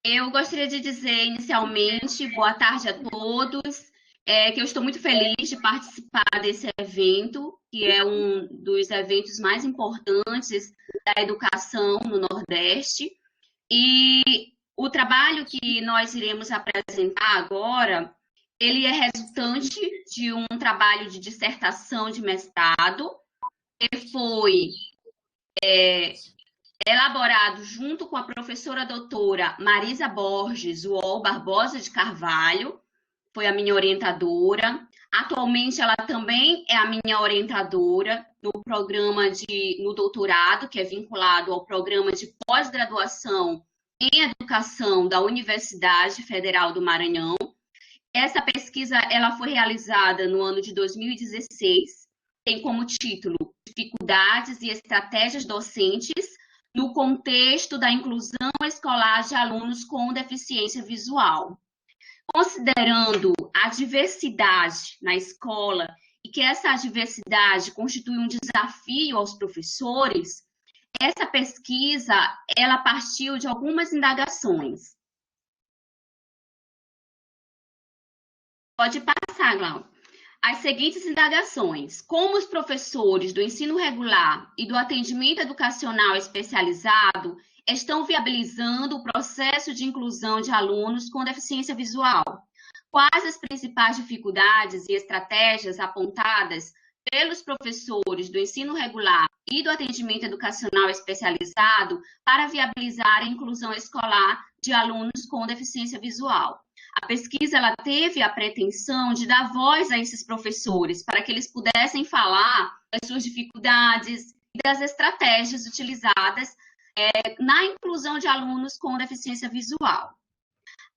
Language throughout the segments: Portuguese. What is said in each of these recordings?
Eu gostaria de dizer inicialmente boa tarde a todos, que eu estou muito feliz de participar desse evento, que é um dos eventos mais importantes da educação no Nordeste. E o trabalho que nós iremos apresentar agora, ele é resultante de um trabalho de dissertação de mestrado, que foi elaborado junto com a professora doutora Marisa Borges Uol Barbosa de Carvalho, foi a minha orientadora. Atualmente ela também é a minha orientadora no programa no doutorado, que é vinculado ao programa de pós-graduação em educação da Universidade Federal do Maranhão. Essa pesquisa ela foi realizada no ano de 2016, tem como título Dificuldades e Estratégias Docentes no contexto da inclusão escolar de alunos com deficiência visual. Considerando a diversidade na escola e que essa diversidade constitui um desafio aos professores, essa pesquisa ela partiu de algumas indagações. Pode passar, Glau. As seguintes indagações: como os professores do ensino regular e do atendimento educacional especializado estão viabilizando o processo de inclusão de alunos com deficiência visual? Quais as principais dificuldades e estratégias apontadas pelos professores do ensino regular e do atendimento educacional especializado para viabilizar a inclusão escolar de alunos com deficiência visual? A pesquisa ela teve a pretensão de dar voz a esses professores para que eles pudessem falar das suas dificuldades e das estratégias utilizadas na inclusão de alunos com deficiência visual.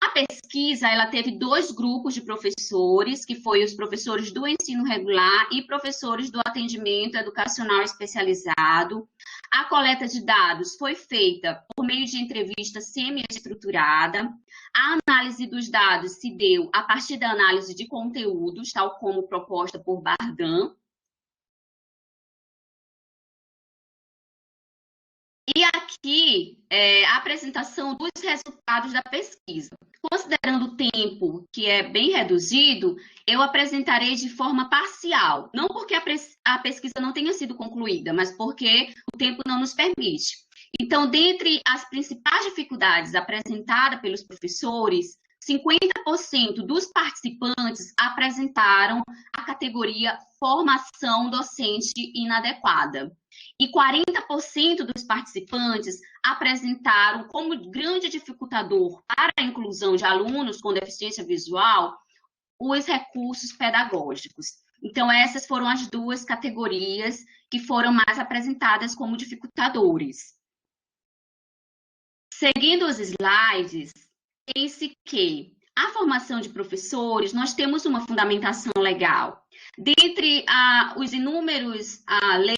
A pesquisa ela teve dois grupos de professores, que foram os professores do ensino regular e professores do atendimento educacional especializado. A coleta de dados foi feita por meio de entrevista semi-estruturada. A análise dos dados se deu a partir da análise de conteúdos, tal como proposta por Bardan. E aqui a apresentação dos resultados da pesquisa. Considerando o tempo que é bem reduzido, eu apresentarei de forma parcial, não porque a pesquisa não tenha sido concluída, mas porque o tempo não nos permite. Então, dentre as principais dificuldades apresentadas pelos professores, 50% dos participantes apresentaram a categoria formação docente inadequada. E 40% dos participantes apresentaram como grande dificultador para a inclusão de alunos com deficiência visual os recursos pedagógicos. Então, essas foram as duas categorias que foram mais apresentadas como dificultadores. Seguindo os slides, pense que a formação de professores, nós temos uma fundamentação legal. Dentre os inúmeros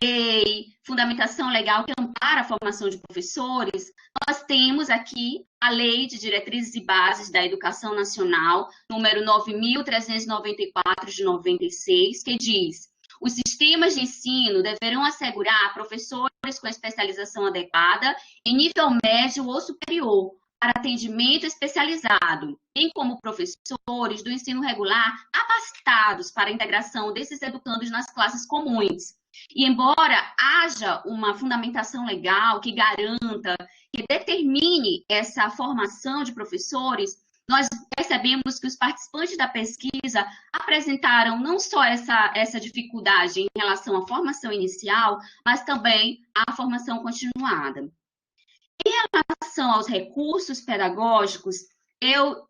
lei, fundamentação legal que ampara a formação de professores, nós temos aqui a Lei de Diretrizes e Bases da Educação Nacional, número 9.394 de 96, que diz: os sistemas de ensino deverão assegurar professores com especialização adequada em nível médio ou superior, para atendimento especializado, bem como professores do ensino regular capacitados para a integração desses educandos nas classes comuns. E embora haja uma fundamentação legal que garanta, que determine essa formação de professores, nós percebemos que os participantes da pesquisa apresentaram não só essa dificuldade em relação à formação inicial, mas também à formação continuada. Em relação aos recursos pedagógicos,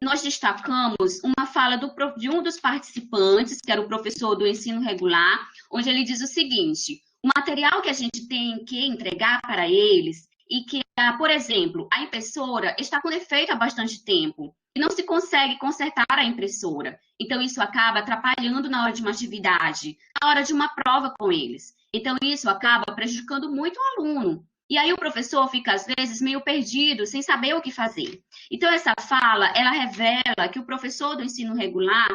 nós destacamos uma fala de um dos participantes, que era o professor do ensino regular, onde ele diz o seguinte: o material que a gente tem que entregar para eles e que, por exemplo, a impressora está com defeito há bastante tempo e não se consegue consertar a impressora. Então, isso acaba atrapalhando na hora de uma atividade, na hora de uma prova com eles. Então, isso acaba prejudicando muito o aluno. E aí o professor fica, às vezes, meio perdido, sem saber o que fazer. Então, essa fala, ela revela que o professor do ensino regular,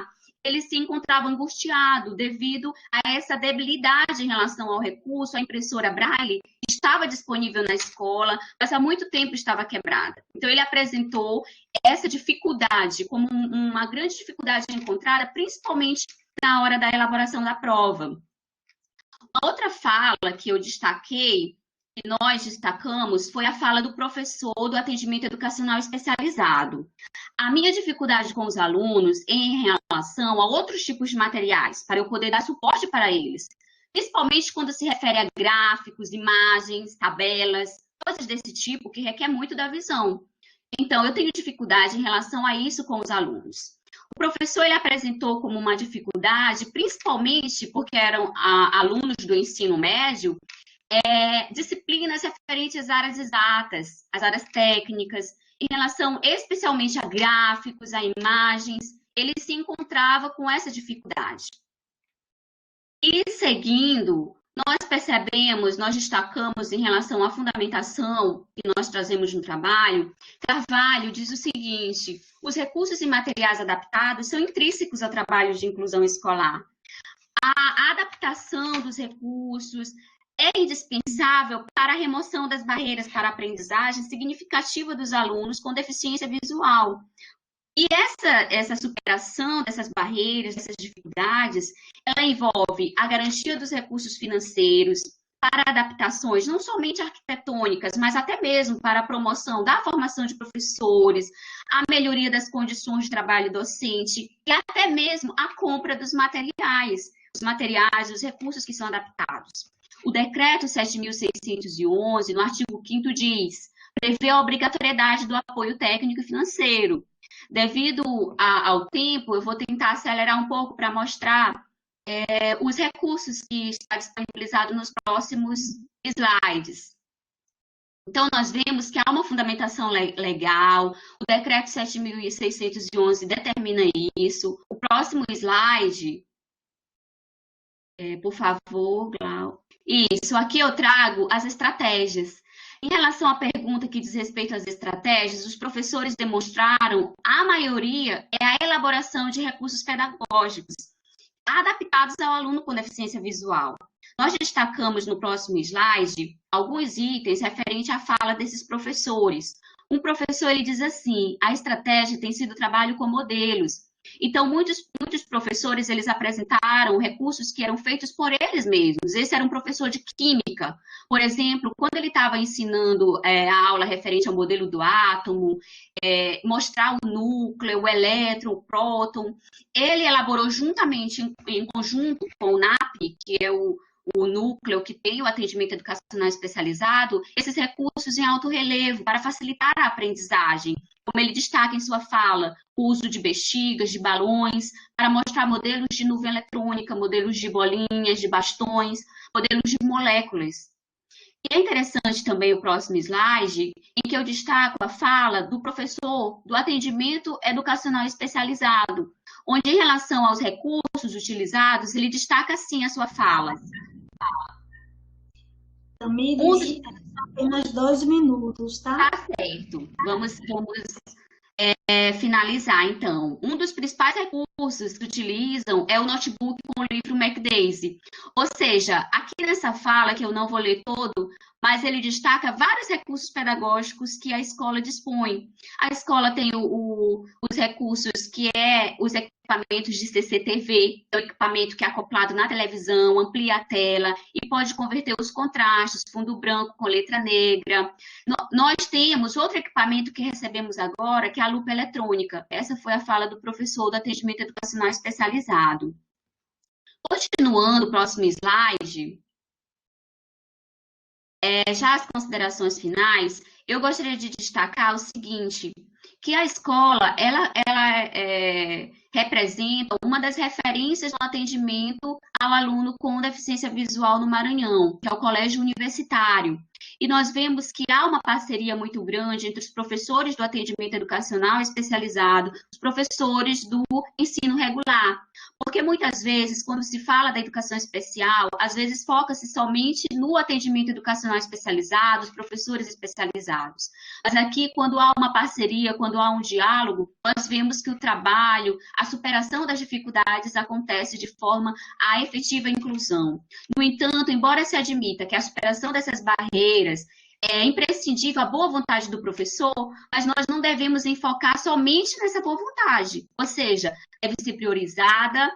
ele se encontrava angustiado devido a essa debilidade em relação ao recurso. A impressora Braille estava disponível na escola, mas há muito tempo estava quebrada. Então, ele apresentou essa dificuldade como uma grande dificuldade encontrada, principalmente na hora da elaboração da prova. Uma outra fala que eu destaquei, que nós destacamos, foi a fala do professor do atendimento educacional especializado. A minha dificuldade com os alunos em relação a outros tipos de materiais, para eu poder dar suporte para eles, principalmente quando se refere a gráficos, imagens, tabelas, coisas desse tipo que requer muito da visão. Então, eu tenho dificuldade em relação a isso com os alunos. O professor ele apresentou como uma dificuldade, principalmente porque eram alunos do ensino médio, disciplinas referentes às áreas exatas, às áreas técnicas, em relação especialmente a gráficos, a imagens, ele se encontrava com essa dificuldade. E seguindo, nós percebemos, nós destacamos em relação à fundamentação que nós trazemos no trabalho, Carvalho diz o seguinte: os recursos e materiais adaptados são intrínsecos ao trabalho de inclusão escolar. A adaptação dos recursos é indispensável para a remoção das barreiras para a aprendizagem significativa dos alunos com deficiência visual. E essa superação dessas barreiras, dessas dificuldades, ela envolve a garantia dos recursos financeiros para adaptações, não somente arquitetônicas, mas até mesmo para a promoção da formação de professores, a melhoria das condições de trabalho docente e até mesmo a compra dos materiais, os recursos que são adaptados. O decreto 7.611, no artigo 5º diz, prevê a obrigatoriedade do apoio técnico e financeiro. Devido ao tempo, eu vou tentar acelerar um pouco para mostrar os recursos que estão disponibilizados nos próximos slides. Então, nós vemos que há uma fundamentação legal, o decreto 7.611 determina isso. O próximo slide, por favor, Glau. Isso, aqui eu trago as estratégias. Em relação à pergunta que diz respeito às estratégias, os professores demonstraram, a maioria, a elaboração de recursos pedagógicos adaptados ao aluno com deficiência visual. Nós destacamos no próximo slide alguns itens referentes à fala desses professores. Um professor ele diz assim: a estratégia tem sido trabalho com modelos. Então, muitos professores, eles apresentaram recursos que eram feitos por eles mesmos. Esse era um professor de química. Por exemplo, quando ele estava ensinando a aula referente ao modelo do átomo, mostrar o núcleo, o elétron, o próton, ele elaborou juntamente, em conjunto com o NAP, que é o núcleo que tem o atendimento educacional especializado, esses recursos em alto relevo para facilitar a aprendizagem. Como ele destaca em sua fala, o uso de bexigas, de balões, para mostrar modelos de nuvem eletrônica, modelos de bolinhas, de bastões, modelos de moléculas. E é interessante também o próximo slide, em que eu destaco a fala do professor do atendimento educacional especializado, onde, em relação aos recursos utilizados, ele destaca assim a sua fala. Tamires, apenas 2 minutos, tá? Tá certo. Vamos finalizar, então. Um dos principais recursos que utilizam é o notebook com o livro MacDaisy. Ou seja, aqui nessa fala, que eu não vou ler todo, mas ele destaca vários recursos pedagógicos que a escola dispõe. A escola tem os recursos que os equipamentos de CCTV, é o equipamento que é acoplado na televisão, amplia a tela e pode converter os contrastes, fundo branco com letra negra. Nós temos outro equipamento que recebemos agora, que é a lupa eletrônica. Essa foi a fala do professor do atendimento educacional especializado. Continuando, o próximo slide. Já as considerações finais, eu gostaria de destacar o seguinte, que a escola, ela representa uma das referências no atendimento ao aluno com deficiência visual no Maranhão, que é o Colégio Universitário. E nós vemos que há uma parceria muito grande entre os professores do atendimento educacional especializado, os professores do ensino regular. Porque muitas vezes, quando se fala da educação especial, às vezes foca-se somente no atendimento educacional especializado, os professores especializados. Mas aqui, quando há uma parceria, quando há um diálogo, nós vemos que o trabalho, a superação das dificuldades acontece de forma à efetiva inclusão. No entanto, embora se admita que a superação dessas barreiras É imprescindível a boa vontade do professor, mas nós não devemos enfocar somente nessa boa vontade. Ou seja, deve ser priorizada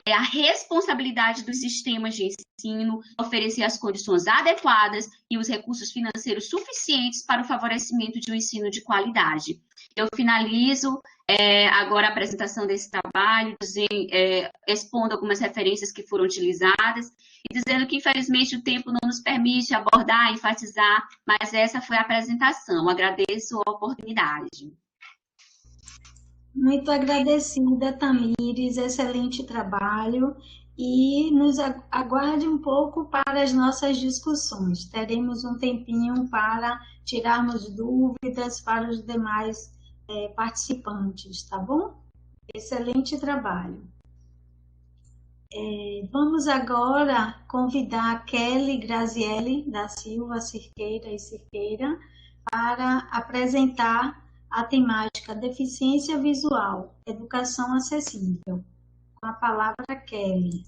a responsabilidade dos sistemas de ensino, oferecer as condições adequadas e os recursos financeiros suficientes para o favorecimento de um ensino de qualidade. Eu finalizo agora a apresentação desse trabalho, expondo algumas referências que foram utilizadas e dizendo que, infelizmente, o tempo não nos permite abordar, enfatizar, mas essa foi a apresentação. Agradeço a oportunidade. Muito agradecida, Tamires, excelente trabalho, e nos aguarde um pouco para as nossas discussões. Teremos um tempinho para tirarmos dúvidas para os demais participantes, tá bom? Excelente trabalho. Vamos agora convidar a Kelly Graziele da Silva Cirqueira e Cirqueira para apresentar a temática Deficiência Visual, Educação Acessível. Com a palavra, Kelly.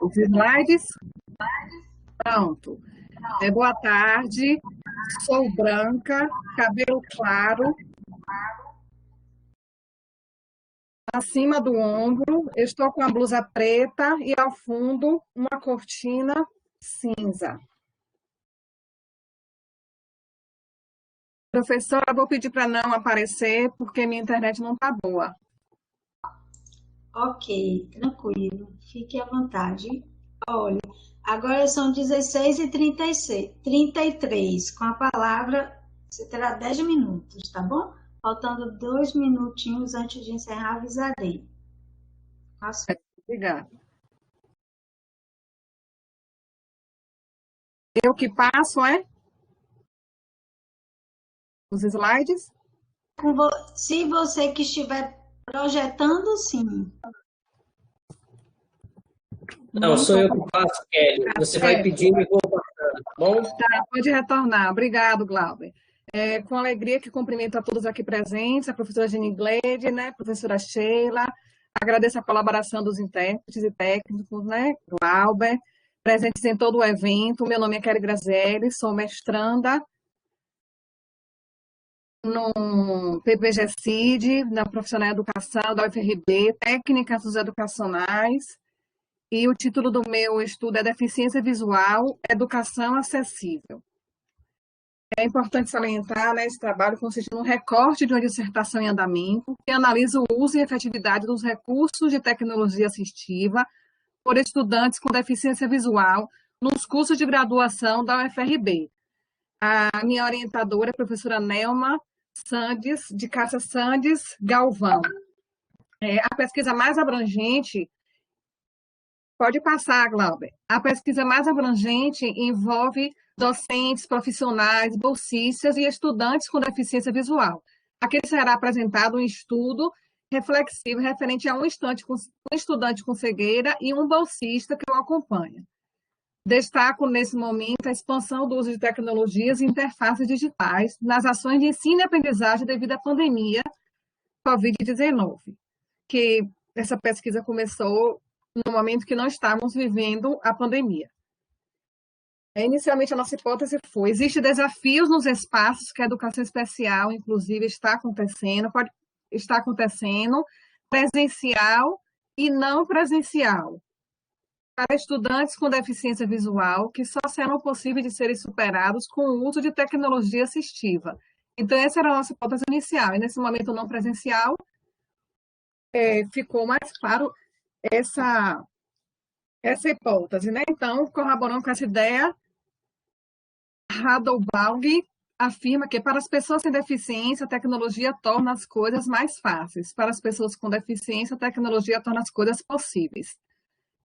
Os slides. Pronto. Boa tarde. Sou branca, cabelo claro, acima do ombro, estou com a blusa preta e ao fundo uma cortina cinza. Professora, vou pedir para não aparecer porque minha internet não está boa. Ok, tranquilo, fique à vontade. Olha, agora são 16h33. Com a palavra, você terá 10 minutos, tá bom? Faltando 2 minutinhos antes de encerrar, avisarei. Obrigada. Eu que passo, é? Os slides? Se você que estiver projetando, sim. Não, sou eu que passo, Kelly. Você vai pedindo e vou passando, tá bom? Tá, pode retornar. Obrigado, Glauber. Com alegria que cumprimento a todos aqui presentes, a professora Jenny Glede, né, a professora Sheila, agradeço a colaboração dos intérpretes e técnicos, né, Glauber, presentes em todo o evento. Meu nome é Kelly Graziele, sou mestranda no PPG-CID, na profissional de educação da UFRB, técnicas educacionais, e o título do meu estudo é Deficiência Visual, Educação Acessível. É importante salientar, né, esse trabalho consiste num recorte de uma dissertação em andamento que analisa o uso e efetividade dos recursos de tecnologia assistiva por estudantes com deficiência visual nos cursos de graduação da UFRB. A minha orientadora é a professora Nelma Sandes, de Cássia Sandes Galvão. A pesquisa mais abrangente, pode passar, Glauber, a pesquisa mais abrangente envolve docentes, profissionais, bolsistas e estudantes com deficiência visual. Aqui será apresentado um estudo reflexivo referente a um estudante com cegueira e um bolsista que o acompanha. Destaco, nesse momento, a expansão do uso de tecnologias e interfaces digitais nas ações de ensino e aprendizagem devido à pandemia Covid-19, que essa pesquisa começou no momento que não estávamos vivendo a pandemia. Inicialmente, a nossa hipótese foi: existem desafios nos espaços que a educação especial, inclusive, está acontecendo presencial e não presencial, para estudantes com deficiência visual, que só serão possíveis de serem superados com o uso de tecnologia assistiva. Então, essa era a nossa hipótese inicial. E, nesse momento não presencial, ficou mais claro essa hipótese, né? Então, corroborando com essa ideia, Radovalg afirma que para as pessoas sem deficiência, a tecnologia torna as coisas mais fáceis. Para as pessoas com deficiência, a tecnologia torna as coisas possíveis.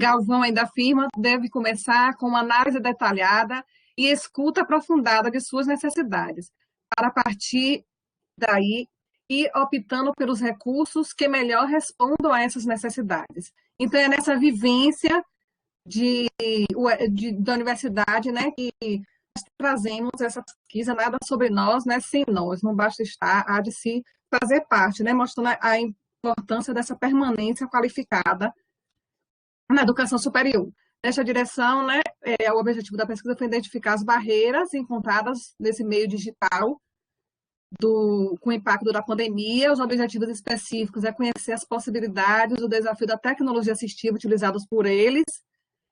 Galvão ainda afirma que deve começar com uma análise detalhada e escuta aprofundada de suas necessidades, para partir daí ir optando pelos recursos que melhor respondam a essas necessidades. Então, é nessa vivência da universidade, né, que trazemos essa pesquisa Nada sobre Nós, né, sem nós, não basta estar, há de se fazer parte, né, mostrando a importância dessa permanência qualificada na educação superior. Nesta direção, né, o objetivo da pesquisa foi identificar as barreiras encontradas nesse meio digital com o impacto da pandemia. Os objetivos específicos é conhecer as possibilidades, o desafio da tecnologia assistiva utilizados por eles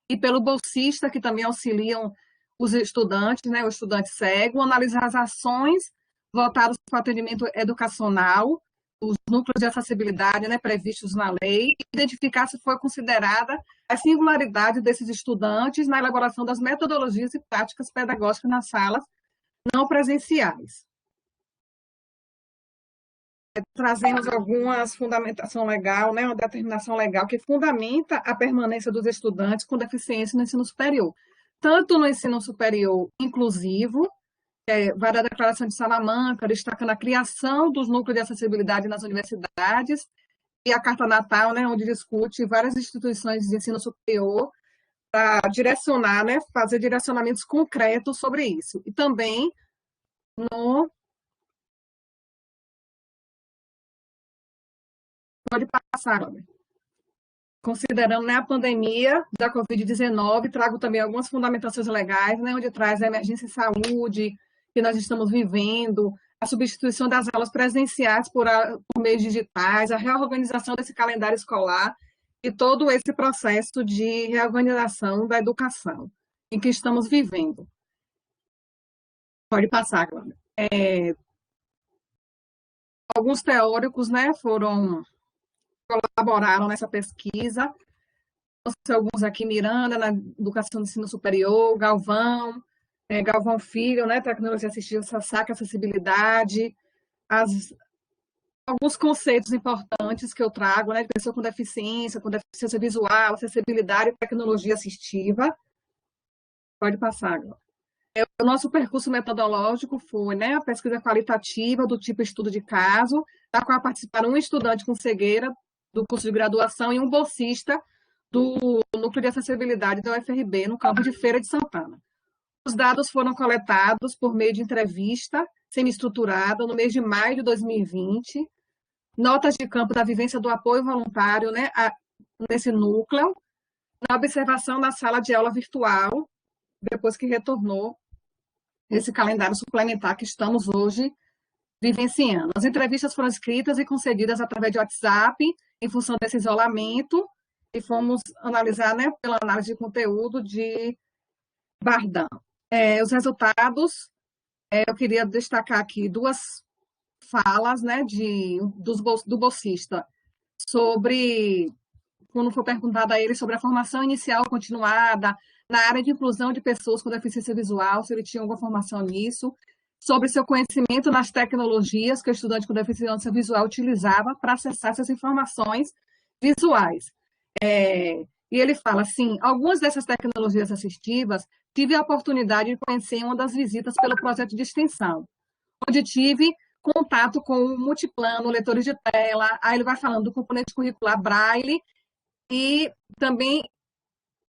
e pelo bolsista, que também auxiliam os estudantes, né, o estudante cego, analisar as ações voltadas para o atendimento educacional, os núcleos de acessibilidade, né, previstos na lei, e identificar se foi considerada a singularidade desses estudantes na elaboração das metodologias e práticas pedagógicas nas salas não presenciais. Trazemos algumas fundamentação legal, né, uma determinação legal que fundamenta a permanência dos estudantes com deficiência no ensino superior, tanto no ensino superior inclusivo, vai da Declaração de Salamanca, destacando a criação dos núcleos de acessibilidade nas universidades, e a Carta Natal, né, onde discute várias instituições de ensino superior para direcionar, né, fazer direcionamentos concretos sobre isso. E também no... Pode passar, Robert. Considerando, né, a pandemia da Covid-19, trago também algumas fundamentações legais, né, onde traz a emergência em saúde que nós estamos vivendo, a substituição das aulas presenciais por meios digitais, a reorganização desse calendário escolar e todo esse processo de reorganização da educação em que estamos vivendo. Pode passar, Cláudia. Alguns teóricos, né, colaboraram nessa pesquisa, alguns aqui, Miranda, na educação do ensino superior, Galvão Filho, né, tecnologia assistiva, SASAC, acessibilidade, alguns conceitos importantes que eu trago, né, de pessoa com deficiência visual, acessibilidade e tecnologia assistiva. Pode passar agora. O nosso percurso metodológico foi, né, a pesquisa qualitativa do tipo estudo de caso, da qual participaram um estudante com cegueira do curso de graduação e um bolsista do Núcleo de Acessibilidade da UFRB, no campo de Feira de Santana. Os dados foram coletados por meio de entrevista semi-estruturada no mês de maio de 2020, notas de campo da vivência do apoio voluntário, né, nesse núcleo, na observação na sala de aula virtual, depois que retornou esse calendário suplementar que estamos hoje vivenciando. As entrevistas foram escritas e concedidas através de WhatsApp, em função desse isolamento, e fomos analisar, né, pela análise de conteúdo de Bardhan. Os resultados, eu queria destacar aqui duas falas, né, do bolsista, sobre, quando foi perguntado a ele sobre a formação inicial continuada, na área de inclusão de pessoas com deficiência visual, se ele tinha alguma formação nisso, sobre seu conhecimento nas tecnologias que o estudante com deficiência visual utilizava para acessar essas informações visuais. E ele fala assim, algumas dessas tecnologias assistivas tive a oportunidade de conhecer em uma das visitas pelo projeto de extensão, onde tive contato com o multiplano, leitores de tela, aí ele vai falando do componente curricular Braille, e também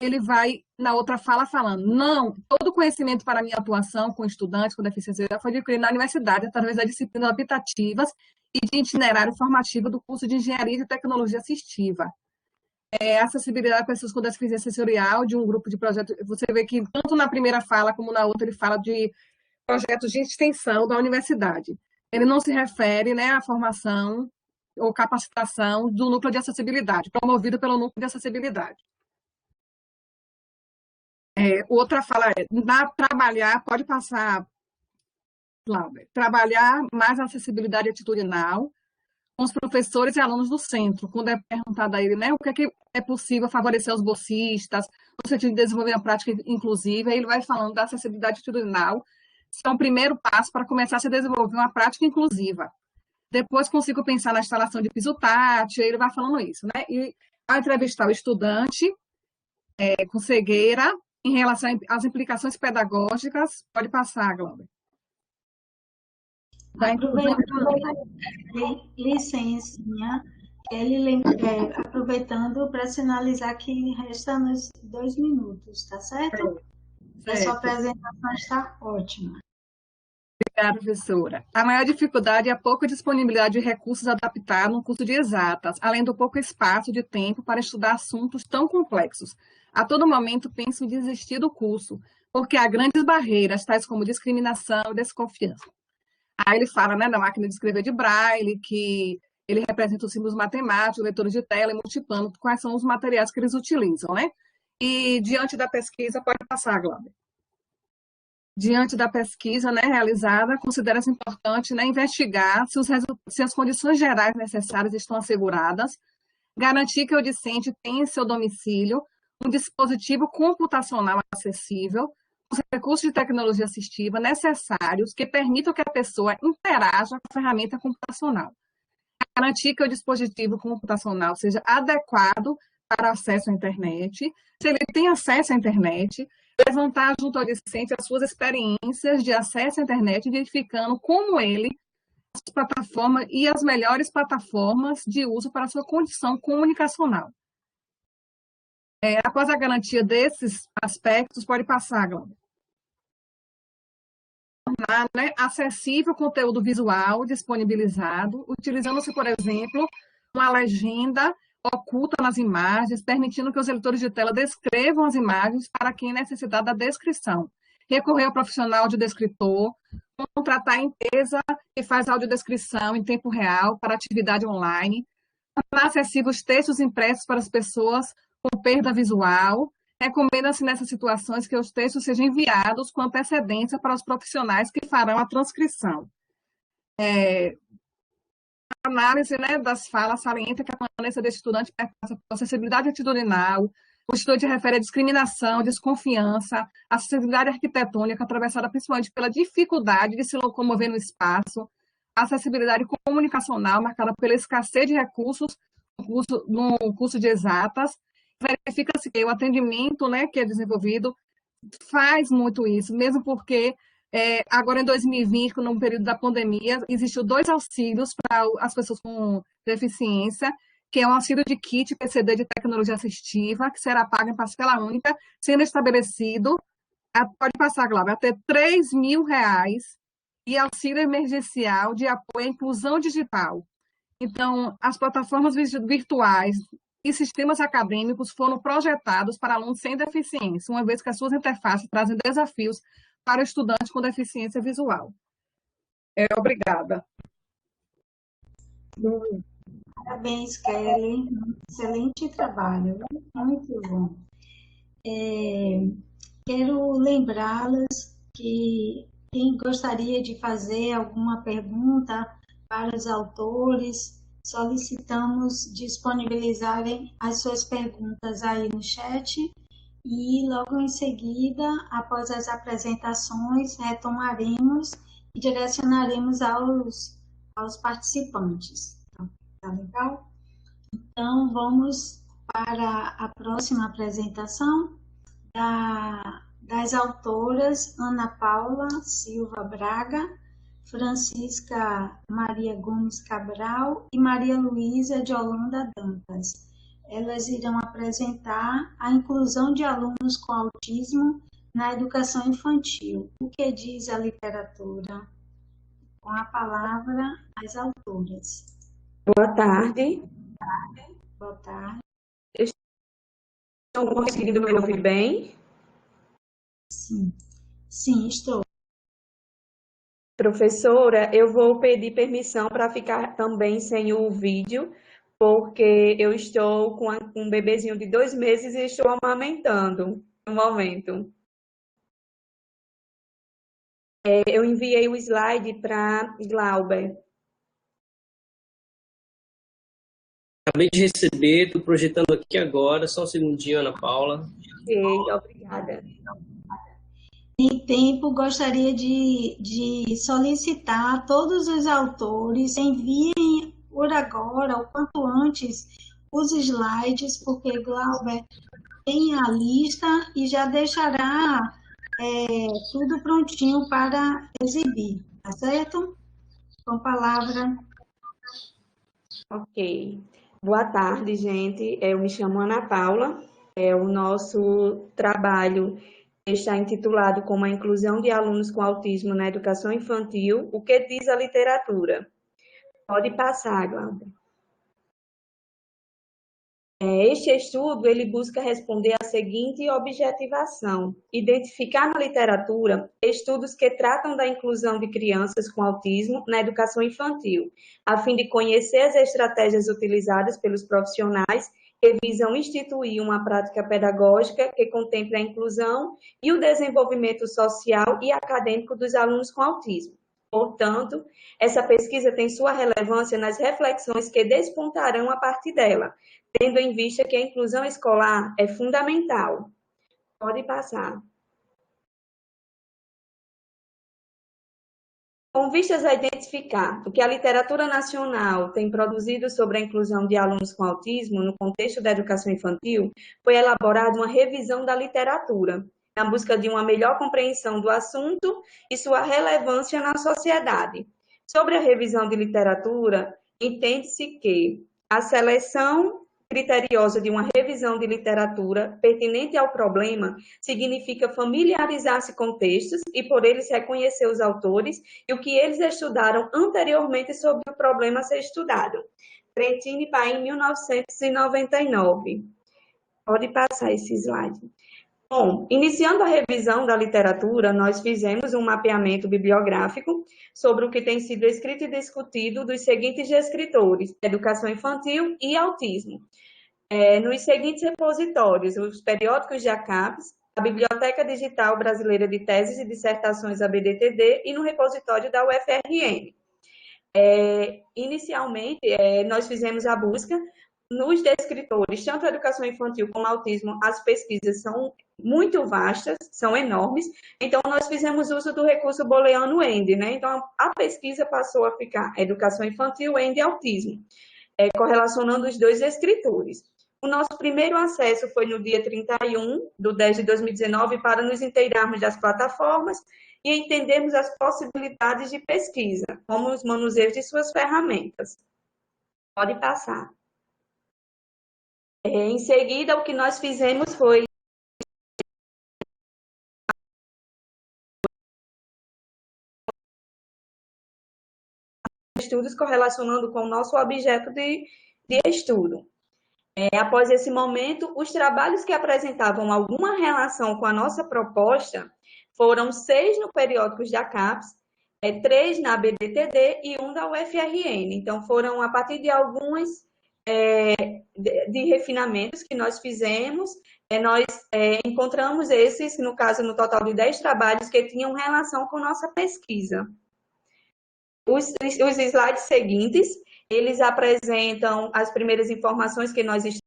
ele vai, na outra fala, falando, não, todo conhecimento para minha atuação com estudantes com deficiência foi adquirido na universidade através das disciplinas optativas e de itinerário formativo do curso de Engenharia de Tecnologia Assistiva. Acessibilidade a pessoas com deficiência sensorial, de um grupo de projetos, você vê que tanto na primeira fala como na outra ele fala de projetos de extensão da universidade. Ele não se refere, né, à formação ou capacitação do núcleo de acessibilidade, promovido pelo núcleo de acessibilidade. Outra fala trabalhar, pode passar, Cláudia, trabalhar mais a acessibilidade atitudinal com os professores e alunos do centro, quando é perguntado a ele, né, o que é possível favorecer os bolsistas, no sentido de desenvolver uma prática inclusiva, ele vai falando da acessibilidade atitudinal, que é um primeiro passo para começar a se desenvolver uma prática inclusiva. Depois consigo pensar na instalação de piso tátil, ele vai falando isso, né, e ao entrevistar o estudante com cegueira, em relação às implicações pedagógicas, pode passar, Glória. Licencinha, aproveitando para sinalizar que resta nos 2 minutos, tá certo? A sua Certo. apresentação está ótima. Obrigada, professora. A maior dificuldade é a pouca disponibilidade de recursos adaptados no curso de exatas, além do pouco espaço de tempo para estudar assuntos tão complexos. A todo momento penso em desistir do curso, porque há grandes barreiras, tais como discriminação e desconfiança. Aí ele fala, né, da máquina de escrever de Braille, que ele representa os símbolos matemáticos, leitores de tela e multiplano, quais são os materiais que eles utilizam, né? E diante da pesquisa, pode passar, Glauber. Diante da pesquisa, né, realizada, considera-se importante, né, investigar se as condições gerais necessárias estão asseguradas, garantir que o discente tenha em seu domicílio um dispositivo computacional acessível, os recursos de tecnologia assistiva necessários que permitam que a pessoa interaja com a ferramenta computacional. Garantir que o dispositivo computacional seja adequado para acesso à internet, se ele tem acesso à internet, levantar junto ao discente as suas experiências de acesso à internet, identificando como ele, as plataformas e as melhores plataformas de uso para a sua condição comunicacional. Após a garantia desses aspectos, pode passar, Glauber. Tornar, né, acessível o conteúdo visual disponibilizado, utilizando-se, por exemplo, uma legenda oculta nas imagens, permitindo que os leitores de tela descrevam as imagens para quem necessitar da descrição. Recorrer ao profissional audiodescritor, contratar a empresa que faz audiodescrição em tempo real para atividade online, tornar acessíveis os textos impressos para as pessoas com perda visual. Recomenda-se nessas situações que os textos sejam enviados com antecedência para os profissionais que farão a transcrição. A análise, né, das falas salienta que a permanência desse estudante passa por acessibilidade atitudinal, o estudante refere a discriminação, desconfiança, a acessibilidade arquitetônica atravessada principalmente pela dificuldade de se locomover no espaço, a acessibilidade comunicacional marcada pela escassez de recursos no curso de exatas. Verifica-se que o atendimento, né, que é desenvolvido faz muito isso, mesmo porque agora em 2020, no período da pandemia, existiu 2 auxílios para as pessoas com deficiência, que é um auxílio de kit PCD de tecnologia assistiva, que será pago em parcela única, sendo estabelecido, pode passar, Glauber, até R$3.000, e auxílio emergencial de apoio à inclusão digital. Então, as plataformas virtuais e sistemas acadêmicos foram projetados para alunos sem deficiência, uma vez que as suas interfaces trazem desafios para o estudante com deficiência visual. Obrigada. Parabéns, Kelly. Excelente trabalho. Muito bom. Quero lembrá-las que quem gostaria de fazer alguma pergunta para os autores, solicitamos disponibilizarem as suas perguntas aí no chat e logo em seguida, após as apresentações, retomaremos e direcionaremos aos participantes. Tá legal? Então, vamos para a próxima apresentação das autoras Ana Paula Silva Braga, Francisca Maria Gomes Cabral e Maria Luísa de Holanda Dantas. Elas irão apresentar a inclusão de alunos com autismo na educação infantil. O que diz a literatura? Com a palavra, as autoras. Boa tarde. Boa tarde. Estão conseguindo me ouvir bem? Sim, estou. Professora, eu vou pedir permissão para ficar também sem o vídeo, porque eu estou com um bebezinho de 2 meses e estou amamentando no momento. Eu enviei o slide para Glauber. Acabei de receber, estou projetando aqui agora, só um segundinho, Ana Paula. Ok, obrigada. Em tempo, gostaria de solicitar a todos os autores enviem por agora, o quanto antes, os slides, porque Glauber tem a lista e já deixará tudo prontinho para exibir, tá certo? Com a palavra. Ok. Boa tarde, gente. Eu me chamo Ana Paula. O nosso trabalho está intitulado como a inclusão de alunos com autismo na educação infantil, o que diz a literatura? Pode passar, Glauber. Este estudo ele busca responder à seguinte objetivação: identificar na literatura estudos que tratam da inclusão de crianças com autismo na educação infantil, a fim de conhecer as estratégias utilizadas pelos profissionais que visam instituir uma prática pedagógica que contemple a inclusão e o desenvolvimento social e acadêmico dos alunos com autismo. Portanto, essa pesquisa tem sua relevância nas reflexões que despontarão a partir dela, tendo em vista que a inclusão escolar é fundamental. Pode passar. Com vistas a identificar o que a literatura nacional tem produzido sobre a inclusão de alunos com autismo no contexto da educação infantil, foi elaborada uma revisão da literatura, na busca de uma melhor compreensão do assunto e sua relevância na sociedade. Sobre a revisão de literatura, entende-se que a seleção criteriosa de uma revisão de literatura pertinente ao problema significa familiarizar-se com textos e, por eles, reconhecer os autores e o que eles estudaram anteriormente sobre o problema a ser estudado. Trentini, Paim, 1999. Pode passar esse slide. Bom, iniciando a revisão da literatura, nós fizemos um mapeamento bibliográfico sobre o que tem sido escrito e discutido dos seguintes escritores: educação infantil e autismo. Nos seguintes repositórios: os periódicos de ACAPES, a Biblioteca Digital Brasileira de Teses e Dissertações, a BDTD, e no repositório da UFRN. Inicialmente, nós fizemos a busca nos descritores, tanto a educação infantil como autismo. As pesquisas são muito vastas, são enormes, então nós fizemos uso do recurso booleano-end, né? Então, a pesquisa passou a ficar educação infantil, end e autismo, correlacionando os dois escritores. O nosso primeiro acesso foi no dia 31/10/2019 para nos inteirarmos das plataformas e entendermos as possibilidades de pesquisa, como os manuseios de suas ferramentas. Pode passar. Em seguida, o que nós fizemos foi estudos correlacionando com o nosso objeto de estudo. Após esse momento, os trabalhos que apresentavam alguma relação com a nossa proposta foram 6 no periódicos da CAPES, 3 na BDTD e 1 da UFRN. Então, foram a partir de alguns de refinamentos que nós fizemos, nós encontramos esses, no caso, no total de 10 trabalhos que tinham relação com nossa pesquisa. Os slides seguintes, eles apresentam as primeiras informações que nós estamos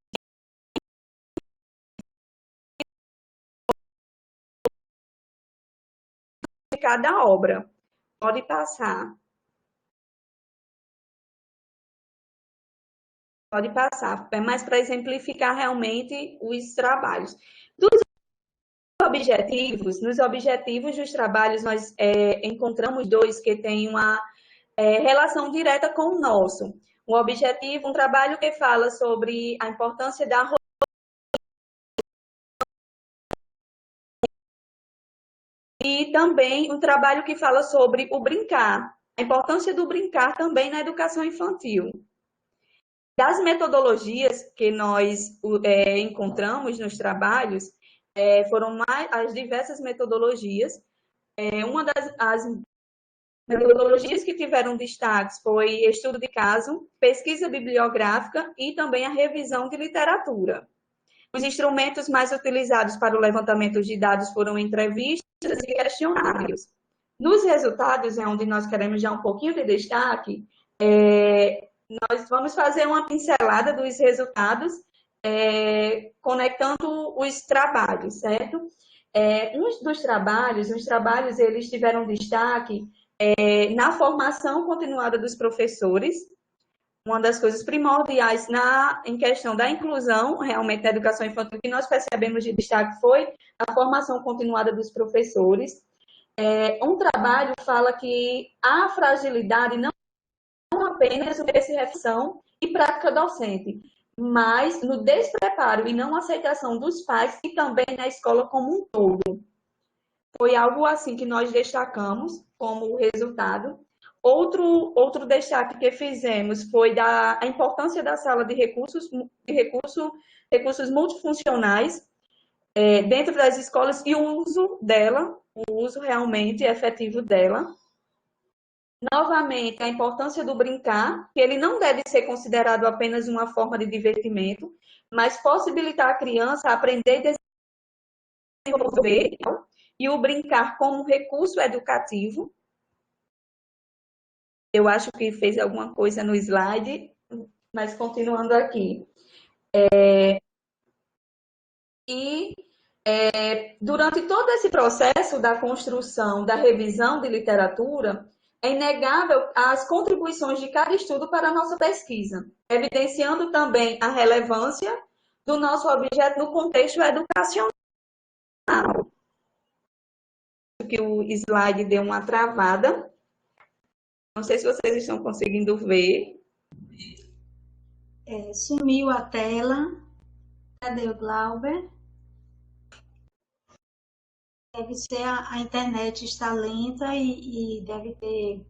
de cada obra. Pode passar. Pode passar. É mais para exemplificar realmente os trabalhos. Nos objetivos dos trabalhos, nós encontramos 2 que têm uma relação direta com o nosso. Um trabalho que fala sobre a importância da e também um trabalho que fala sobre o brincar, a importância do brincar também na educação infantil. Das metodologias que nós encontramos nos trabalhos, foram as diversas metodologias. Uma das metodologias que tiveram destaques foi estudo de caso, pesquisa bibliográfica e também a revisão de literatura. Os instrumentos mais utilizados para o levantamento de dados foram entrevistas e questionários. Nos resultados, onde nós queremos já um pouquinho de destaque, nós vamos fazer uma pincelada dos resultados, conectando os trabalhos, certo? Os trabalhos, eles tiveram destaque na formação continuada dos professores. Uma das coisas primordiais em questão da inclusão, realmente, da educação infantil, que nós percebemos de destaque foi a formação continuada dos professores. Um trabalho fala que há fragilidade não apenas no processo de reflexão e prática docente, mas no despreparo e não aceitação dos pais e também na escola como um todo. Foi algo assim que nós destacamos como resultado. Outro destaque que fizemos foi a importância da sala de recursos multifuncionais dentro das escolas e o uso realmente efetivo dela. Novamente, a importância do brincar, que ele não deve ser considerado apenas uma forma de divertimento, mas possibilitar a criança a aprender e desenvolver, e o brincar como recurso educativo. Eu acho que fez alguma coisa no slide, mas continuando aqui. Durante todo esse processo da construção, da revisão de literatura, é inegável as contribuições de cada estudo para a nossa pesquisa, evidenciando também a relevância do nosso objeto no contexto educacional. Que o slide deu uma travada. Não sei se vocês estão conseguindo ver. Sumiu a tela. Cadê o Glauber? Deve ser a internet está lenta e deve ter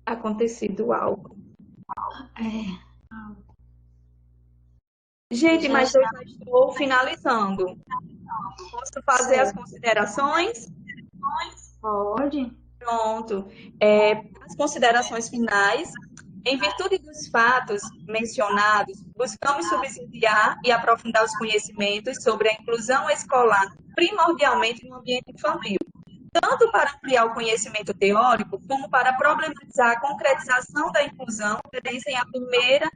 acontecido algo. É, Gente, mas eu já estou finalizando. Posso fazer as considerações? Pode. Pronto. As considerações finais. Em virtude dos fatos mencionados, buscamos subsidiar e aprofundar os conhecimentos sobre a inclusão escolar, primordialmente no ambiente infantil, tanto para ampliar o conhecimento teórico, como para problematizar a concretização da inclusão, oferecem a primeira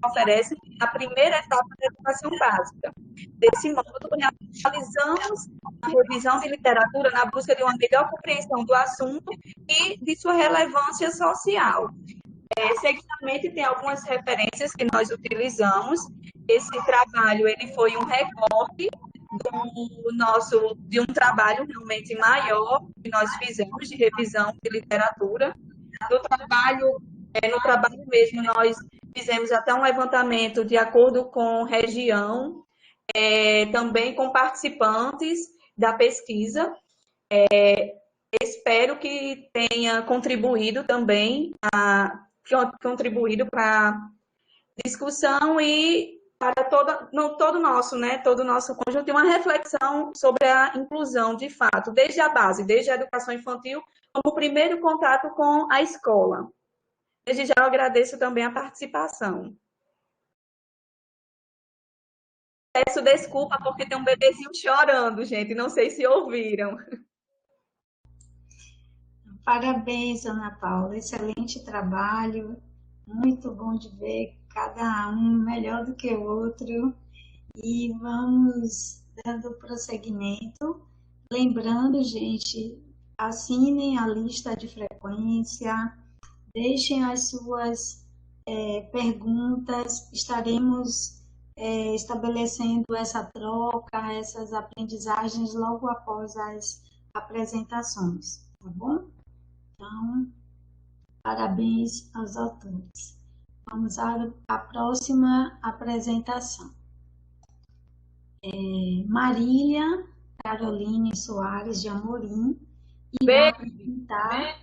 etapa da educação básica. Desse modo, realizamos a revisão de literatura na busca de uma melhor compreensão do assunto e de sua relevância social. Seguidamente, tem algumas referências que nós utilizamos. Esse trabalho ele foi um recorte de um trabalho realmente maior que nós fizemos de revisão de literatura. No trabalho mesmo, nós fizemos até um levantamento de acordo com região, também com participantes da pesquisa. Espero que tenha contribuído também para a discussão e para todo o nosso conjunto, e uma reflexão sobre a inclusão, de fato, desde a base, desde a educação infantil, como primeiro contato com a escola. Desde já eu agradeço também a participação. Peço desculpa porque tem um bebezinho chorando, gente, não sei se ouviram. Parabéns, Ana Paula, excelente trabalho, muito bom de ver cada um melhor do que o outro, e vamos dando prosseguimento. Lembrando, gente, assinem a lista de frequência, deixem as suas perguntas, estaremos estabelecendo essa troca, essas aprendizagens logo após as apresentações, tá bom? Então, parabéns aos autores. Vamos à próxima apresentação. Marília Caroline Soares de Amorim irá apresentar.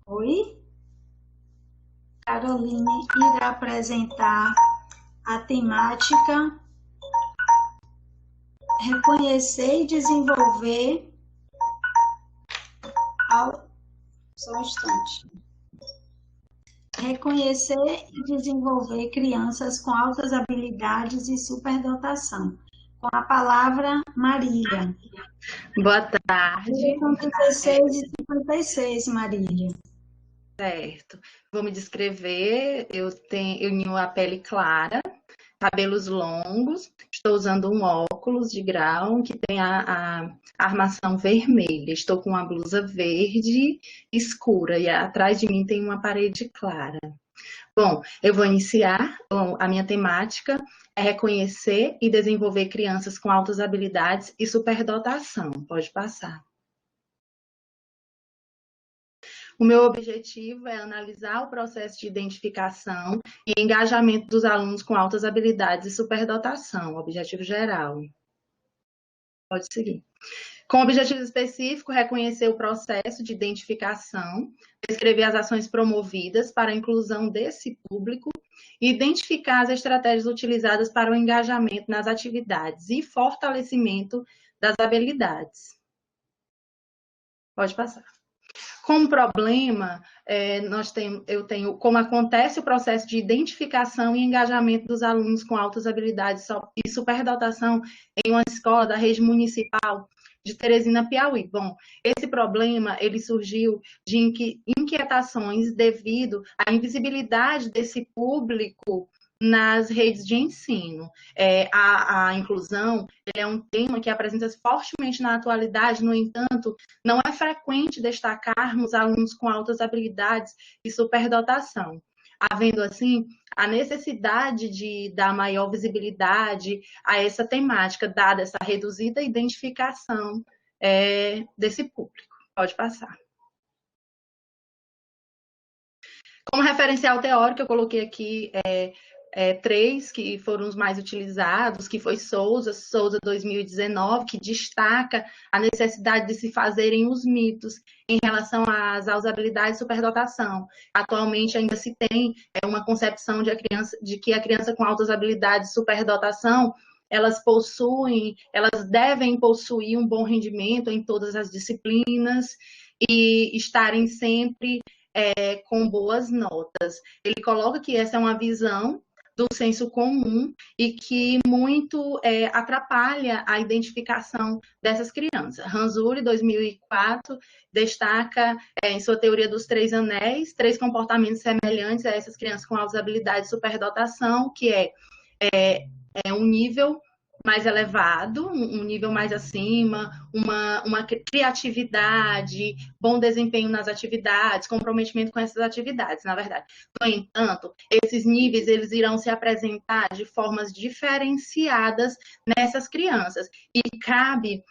Oi? Caroline irá apresentar a temática Reconhecer e desenvolver. Só um instante. Reconhecer e desenvolver crianças com altas habilidades e superdotação. Com a palavra Marília. Boa tarde. São 16h56, Marília. Certo. Vou me descrever. Eu tenho a pele clara, cabelos longos, estou usando um óculos de grau que tem a armação vermelha. Estou com uma blusa verde escura e atrás de mim tem uma parede clara. Bom, eu vou iniciar. A minha temática é reconhecer e desenvolver crianças com altas habilidades e superdotação. Pode passar. O meu objetivo é analisar o processo de identificação e engajamento dos alunos com altas habilidades e superdotação, objetivo geral. Pode seguir. Com objetivo específico, reconhecer o processo de identificação, descrever as ações promovidas para a inclusão desse público e identificar as estratégias utilizadas para o engajamento nas atividades e fortalecimento das habilidades. Pode passar. Como problema, eu tenho como acontece o processo de identificação e engajamento dos alunos com altas habilidades e superdotação em uma escola da rede municipal de Teresina, Piauí. Bom, esse problema ele surgiu de inquietações devido à invisibilidade desse público nas redes de ensino. A inclusão é um tema que apresenta-se fortemente na atualidade, no entanto, não é frequente destacarmos alunos com altas habilidades e superdotação, havendo, assim, a necessidade de dar maior visibilidade a essa temática, dada essa reduzida identificação desse público. Pode passar. Como referencial teórico, eu coloquei aqui três que foram os mais utilizados, que foi Souza 2019, que destaca a necessidade de se fazerem os mitos em relação às habilidades de superdotação. Atualmente ainda se tem uma concepção de que a criança com altas habilidades de superdotação, elas devem possuir um bom rendimento em todas as disciplinas e estarem sempre com boas notas. Ele coloca que essa é uma visão do senso comum e que muito atrapalha a identificação dessas crianças. Ranzulli, 2004, destaca em sua teoria dos 3 anéis, 3 comportamentos semelhantes a essas crianças com altas habilidades de superdotação, que é um nível mais elevado, um nível mais acima, uma criatividade, bom desempenho nas atividades, comprometimento com essas atividades, na verdade. No entanto, esses níveis eles irão se apresentar de formas diferenciadas nessas crianças e cabe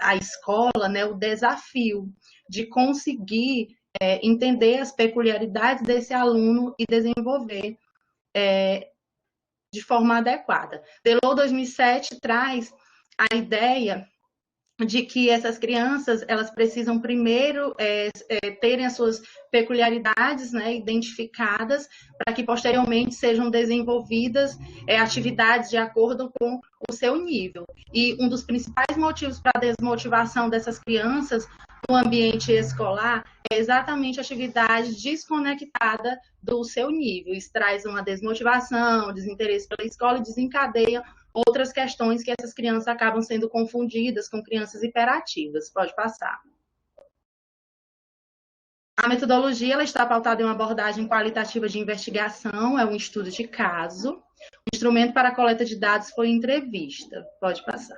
à escola, né, o desafio de conseguir entender as peculiaridades desse aluno e desenvolver de forma adequada. Delors 2007 traz a ideia de que essas crianças elas precisam primeiro terem as suas peculiaridades, né, identificadas, para que posteriormente sejam desenvolvidas atividades de acordo com o seu nível. E um dos principais motivos para a desmotivação dessas crianças no ambiente escolar é exatamente a atividade desconectada do seu nível. Isso traz uma desmotivação, desinteresse pela escola e desencadeia outras questões que essas crianças acabam sendo confundidas com crianças hiperativas. Pode passar. A metodologia ela está pautada em uma abordagem qualitativa de investigação, é um estudo de caso. O instrumento para a coleta de dados foi entrevista. Pode passar.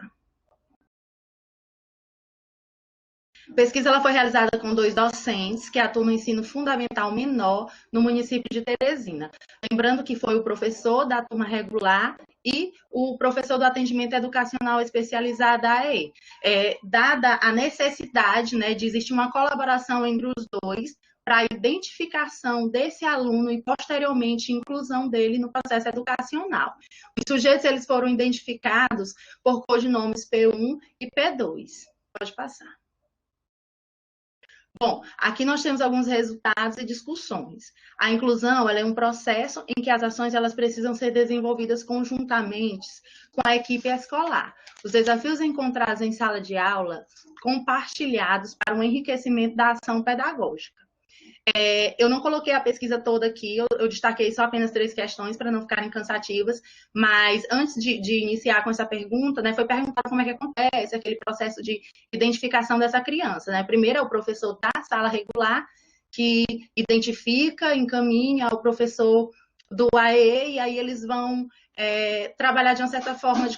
A pesquisa ela foi realizada com 2 docentes que atuam no ensino fundamental menor no município de Teresina. Lembrando que foi o professor da turma regular e o professor do atendimento educacional especializado AE. Dada a necessidade, né, de existir uma colaboração entre os dois para a identificação desse aluno e, posteriormente, inclusão dele no processo educacional. Os sujeitos eles foram identificados por codinomes P1 e P2. Pode passar. Bom, aqui nós temos alguns resultados e discussões. A inclusão ela é um processo em que as ações elas precisam ser desenvolvidas conjuntamente com a equipe escolar. Os desafios encontrados em sala de aula, compartilhados para o enriquecimento da ação pedagógica. Eu não coloquei a pesquisa toda aqui, eu destaquei só apenas 3 questões para não ficarem cansativas, mas antes de iniciar com essa pergunta, né, foi perguntado como é que acontece aquele processo de identificação dessa criança. Né? Primeiro é o professor da sala regular, que identifica, encaminha ao professor do AE, e aí eles vão trabalhar de uma certa forma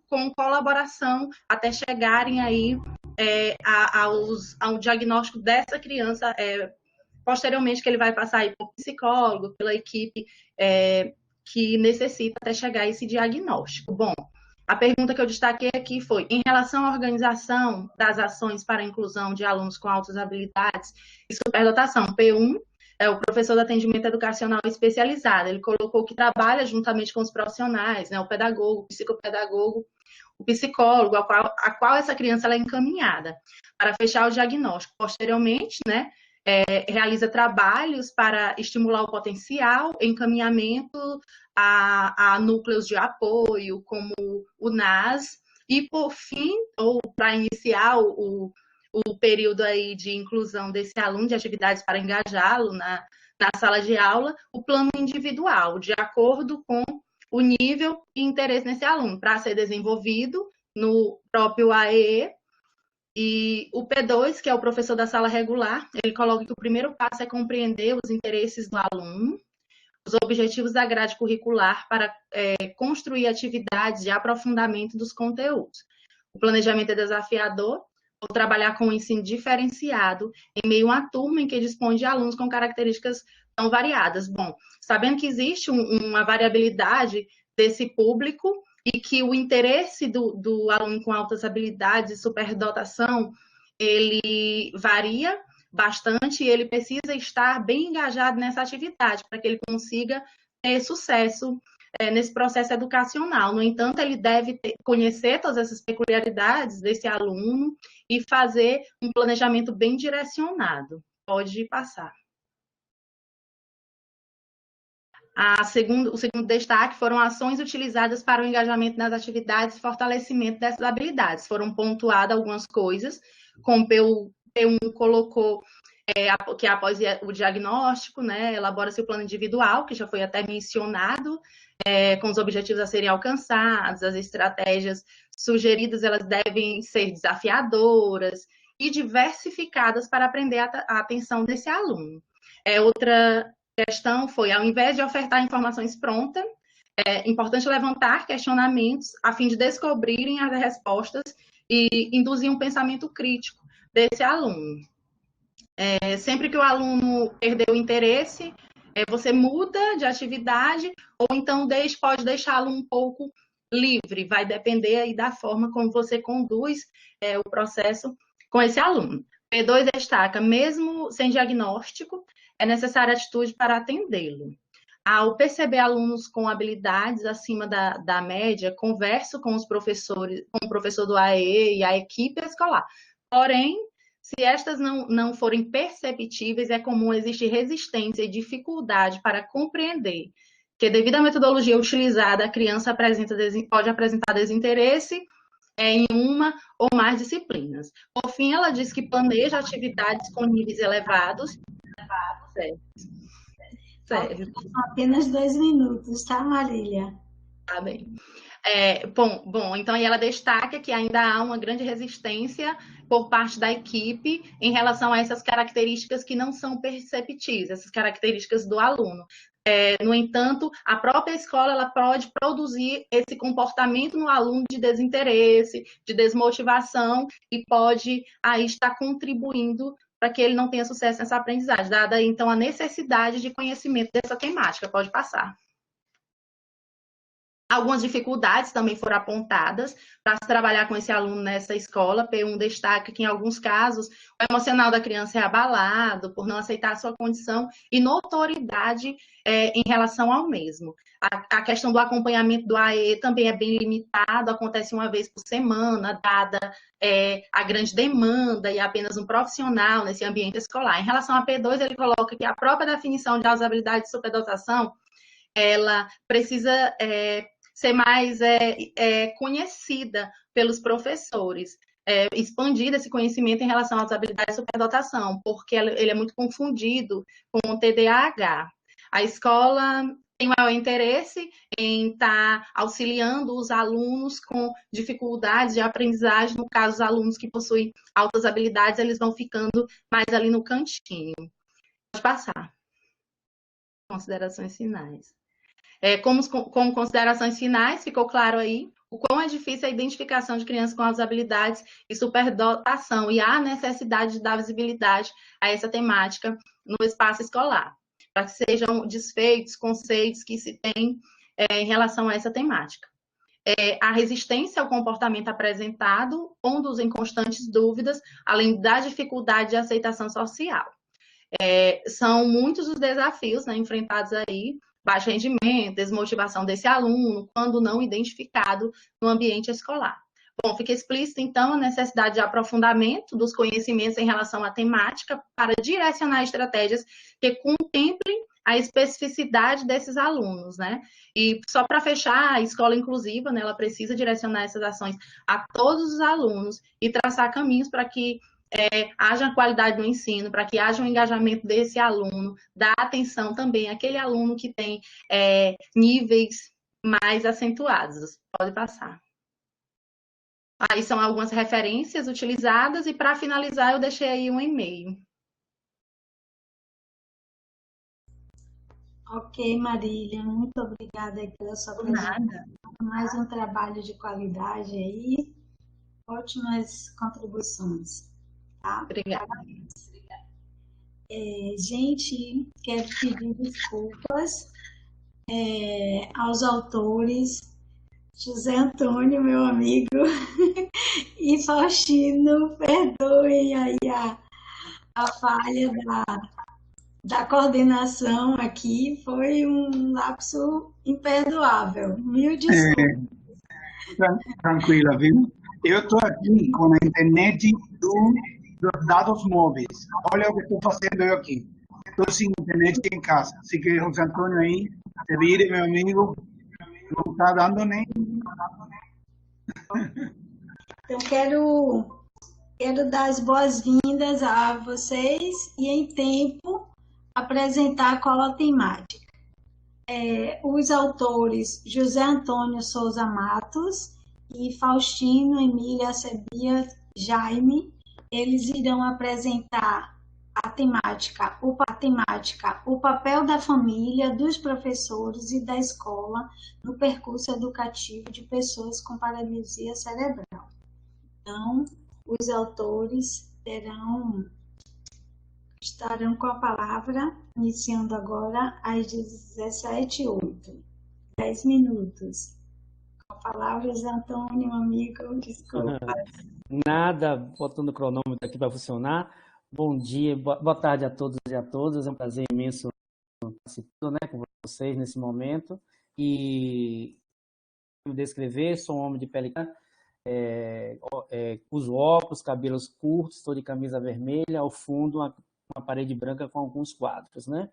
com colaboração até chegarem aí ao diagnóstico dessa criança, posteriormente que ele vai passar aí por psicólogo, pela equipe que necessita até chegar a esse diagnóstico. Bom, a pergunta que eu destaquei aqui foi, em relação à organização das ações para a inclusão de alunos com altas habilidades e superdotação, P1 é o professor do atendimento educacional especializado, ele colocou que trabalha juntamente com os profissionais, né, o pedagogo, o psicopedagogo o psicólogo a qual essa criança ela é encaminhada para fechar o diagnóstico. Posteriormente, né, realiza trabalhos para estimular o potencial, encaminhamento a núcleos de apoio, como o NAS, e por fim, ou para iniciar o período aí de inclusão desse aluno, de atividades para engajá-lo na sala de aula, o plano individual, de acordo com o nível e interesse nesse aluno, para ser desenvolvido no próprio AEE. E o P2, que é o professor da sala regular, ele coloca que o primeiro passo é compreender os interesses do aluno, os objetivos da grade curricular para construir atividades de aprofundamento dos conteúdos. O planejamento é desafiador, ou trabalhar com o ensino diferenciado em meio a uma turma em que dispõe de alunos com características tão variadas. Bom, sabendo que existe uma variabilidade desse público, e que o interesse do aluno com altas habilidades e superdotação, ele varia bastante e ele precisa estar bem engajado nessa atividade para que ele consiga ter sucesso nesse processo educacional. No entanto, ele deve conhecer todas essas peculiaridades desse aluno e fazer um planejamento bem direcionado. Pode passar. O segundo destaque foram ações utilizadas para o engajamento nas atividades e fortalecimento dessas habilidades. Foram pontuadas algumas coisas, como o P1 colocou que após o diagnóstico, né, elabora-se o plano individual, que já foi até mencionado, com os objetivos a serem alcançados, as estratégias sugeridas, elas devem ser desafiadoras e diversificadas para prender a atenção desse aluno. Outra questão foi, ao invés de ofertar informações prontas, é importante levantar questionamentos a fim de descobrirem as respostas e induzir um pensamento crítico desse aluno. Sempre que o aluno perdeu o interesse, você muda de atividade ou então pode deixá-lo um pouco livre, vai depender aí da forma como você conduz o processo com esse aluno. P2 destaca, mesmo sem diagnóstico, é necessária atitude para atendê-lo. Ao perceber alunos com habilidades acima da média, converso com os professores, com o professor do AEE e a equipe escolar. Porém, se estas não forem perceptíveis, é comum existir resistência e dificuldade para compreender que, devido à metodologia utilizada, a criança pode apresentar desinteresse em uma ou mais disciplinas. Por fim, ela diz que planeja atividades com níveis elevados. Certo. Apenas 2 minutos, tá, Marília? Tá bem. Bom, então ela destaca que ainda há uma grande resistência por parte da equipe em relação a essas características que não são perceptíveis, essas características do aluno. No entanto, a própria escola ela pode produzir esse comportamento no aluno de desinteresse, de desmotivação, e pode aí estar contribuindo para que ele não tenha sucesso nessa aprendizagem, dada então a necessidade de conhecimento dessa temática. Pode passar. Algumas dificuldades também foram apontadas para se trabalhar com esse aluno nessa escola. P1 destaca que, em alguns casos, o emocional da criança é abalado por não aceitar a sua condição e notoriedade em relação ao mesmo. A questão do acompanhamento do AE também é bem limitado, acontece uma vez por semana, dada a grande demanda e apenas um profissional nesse ambiente escolar. Em relação a P2, ele coloca que a própria definição de usabilidade de superdotação, ela precisa ser mais conhecida pelos professores, expandir esse conhecimento em relação às habilidades de superdotação, porque ele é muito confundido com o TDAH. A escola tem maior interesse em estar auxiliando os alunos com dificuldades de aprendizagem. No caso, os alunos que possuem altas habilidades, eles vão ficando mais ali no cantinho. Pode passar. Considerações finais. Como considerações finais, ficou claro aí o quão é difícil a identificação de crianças com altas habilidades e superdotação, e há necessidade de dar visibilidade a essa temática no espaço escolar, para que sejam desfeitos conceitos que se tem em relação a essa temática. A resistência ao comportamento apresentado conduz em constantes dúvidas, além da dificuldade de aceitação social. São muitos os desafios, né, enfrentados aí baixo rendimento, desmotivação desse aluno, quando não identificado no ambiente escolar. Bom, fica explícita, então, a necessidade de aprofundamento dos conhecimentos em relação à temática para direcionar estratégias que contemplem a especificidade desses alunos, né? E só para fechar, a escola inclusiva, né, ela precisa direcionar essas ações a todos os alunos e traçar caminhos para que haja qualidade no ensino, para que haja um engajamento desse aluno, dar atenção também àquele aluno que tem níveis mais acentuados. Pode passar. Aí são algumas referências utilizadas e, para finalizar, eu deixei aí um e-mail. Ok, Marília, muito obrigada aí pela sua presença. Mais um trabalho de qualidade aí, ótimas contribuições. Tá? Obrigada. Gente, quero pedir desculpas aos autores, José Antônio, meu amigo, e Faustino, perdoem aí a falha da coordenação aqui, foi um lapso imperdoável. Mil desculpas. Tranquila, viu? Eu estou aqui com a internet dos dados móveis. Olha o que estou fazendo eu aqui. Estou sem internet em casa. Assim que, José Antônio, aí, se vire, meu amigo, não está dando nem. Então, quero dar as boas-vindas a vocês e, em tempo, apresentar qual a temática. Os autores José Antônio Souza Matos e Faustino Emília Sebia Jaime, eles irão apresentar a temática, o papel da família, dos professores e da escola no percurso educativo de pessoas com paralisia cerebral. Então, os autores estarão com a palavra, iniciando agora às 17h08. 10 minutos. Com a palavra, José Antônio, amigo, desculpa. Nada, botando o cronômetro aqui para funcionar. Bom dia, boa tarde a todos e a todas. É um prazer imenso participar, né, com vocês nesse momento. E me descrever, sou um homem de pele clara, uso óculos, cabelos curtos, estou de camisa vermelha, ao fundo uma parede branca com alguns quadros, né?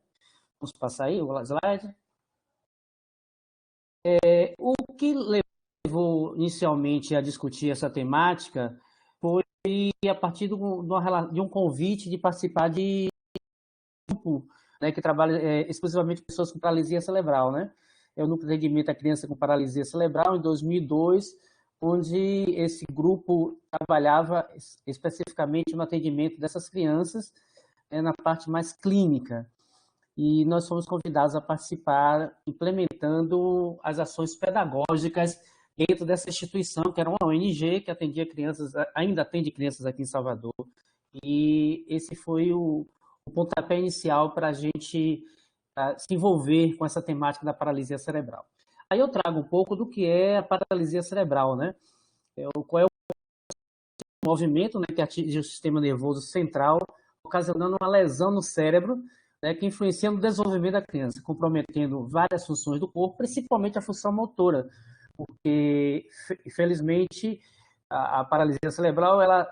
Vamos passar aí o slide. O que levou inicialmente a discutir essa temática foi a partir de um convite de participar de um grupo, né, que trabalha exclusivamente com pessoas com paralisia cerebral, né? É o Núcleo de Atendimento à Criança com Paralisia Cerebral, em 2002, onde esse grupo trabalhava especificamente no atendimento dessas crianças, na parte mais clínica. E nós fomos convidados a participar, implementando as ações pedagógicas dentro dessa instituição, que era uma ONG que atendia crianças, ainda atende crianças aqui em Salvador. E esse foi o pontapé inicial para a gente se envolver com essa temática da paralisia cerebral. Aí eu trago um pouco do que é a paralisia cerebral, né? Qual é o movimento, né, que atinge o sistema nervoso central, ocasionando uma lesão no cérebro, né, que influencia no desenvolvimento da criança, comprometendo várias funções do corpo, principalmente a função motora, porque, infelizmente, a paralisia cerebral ela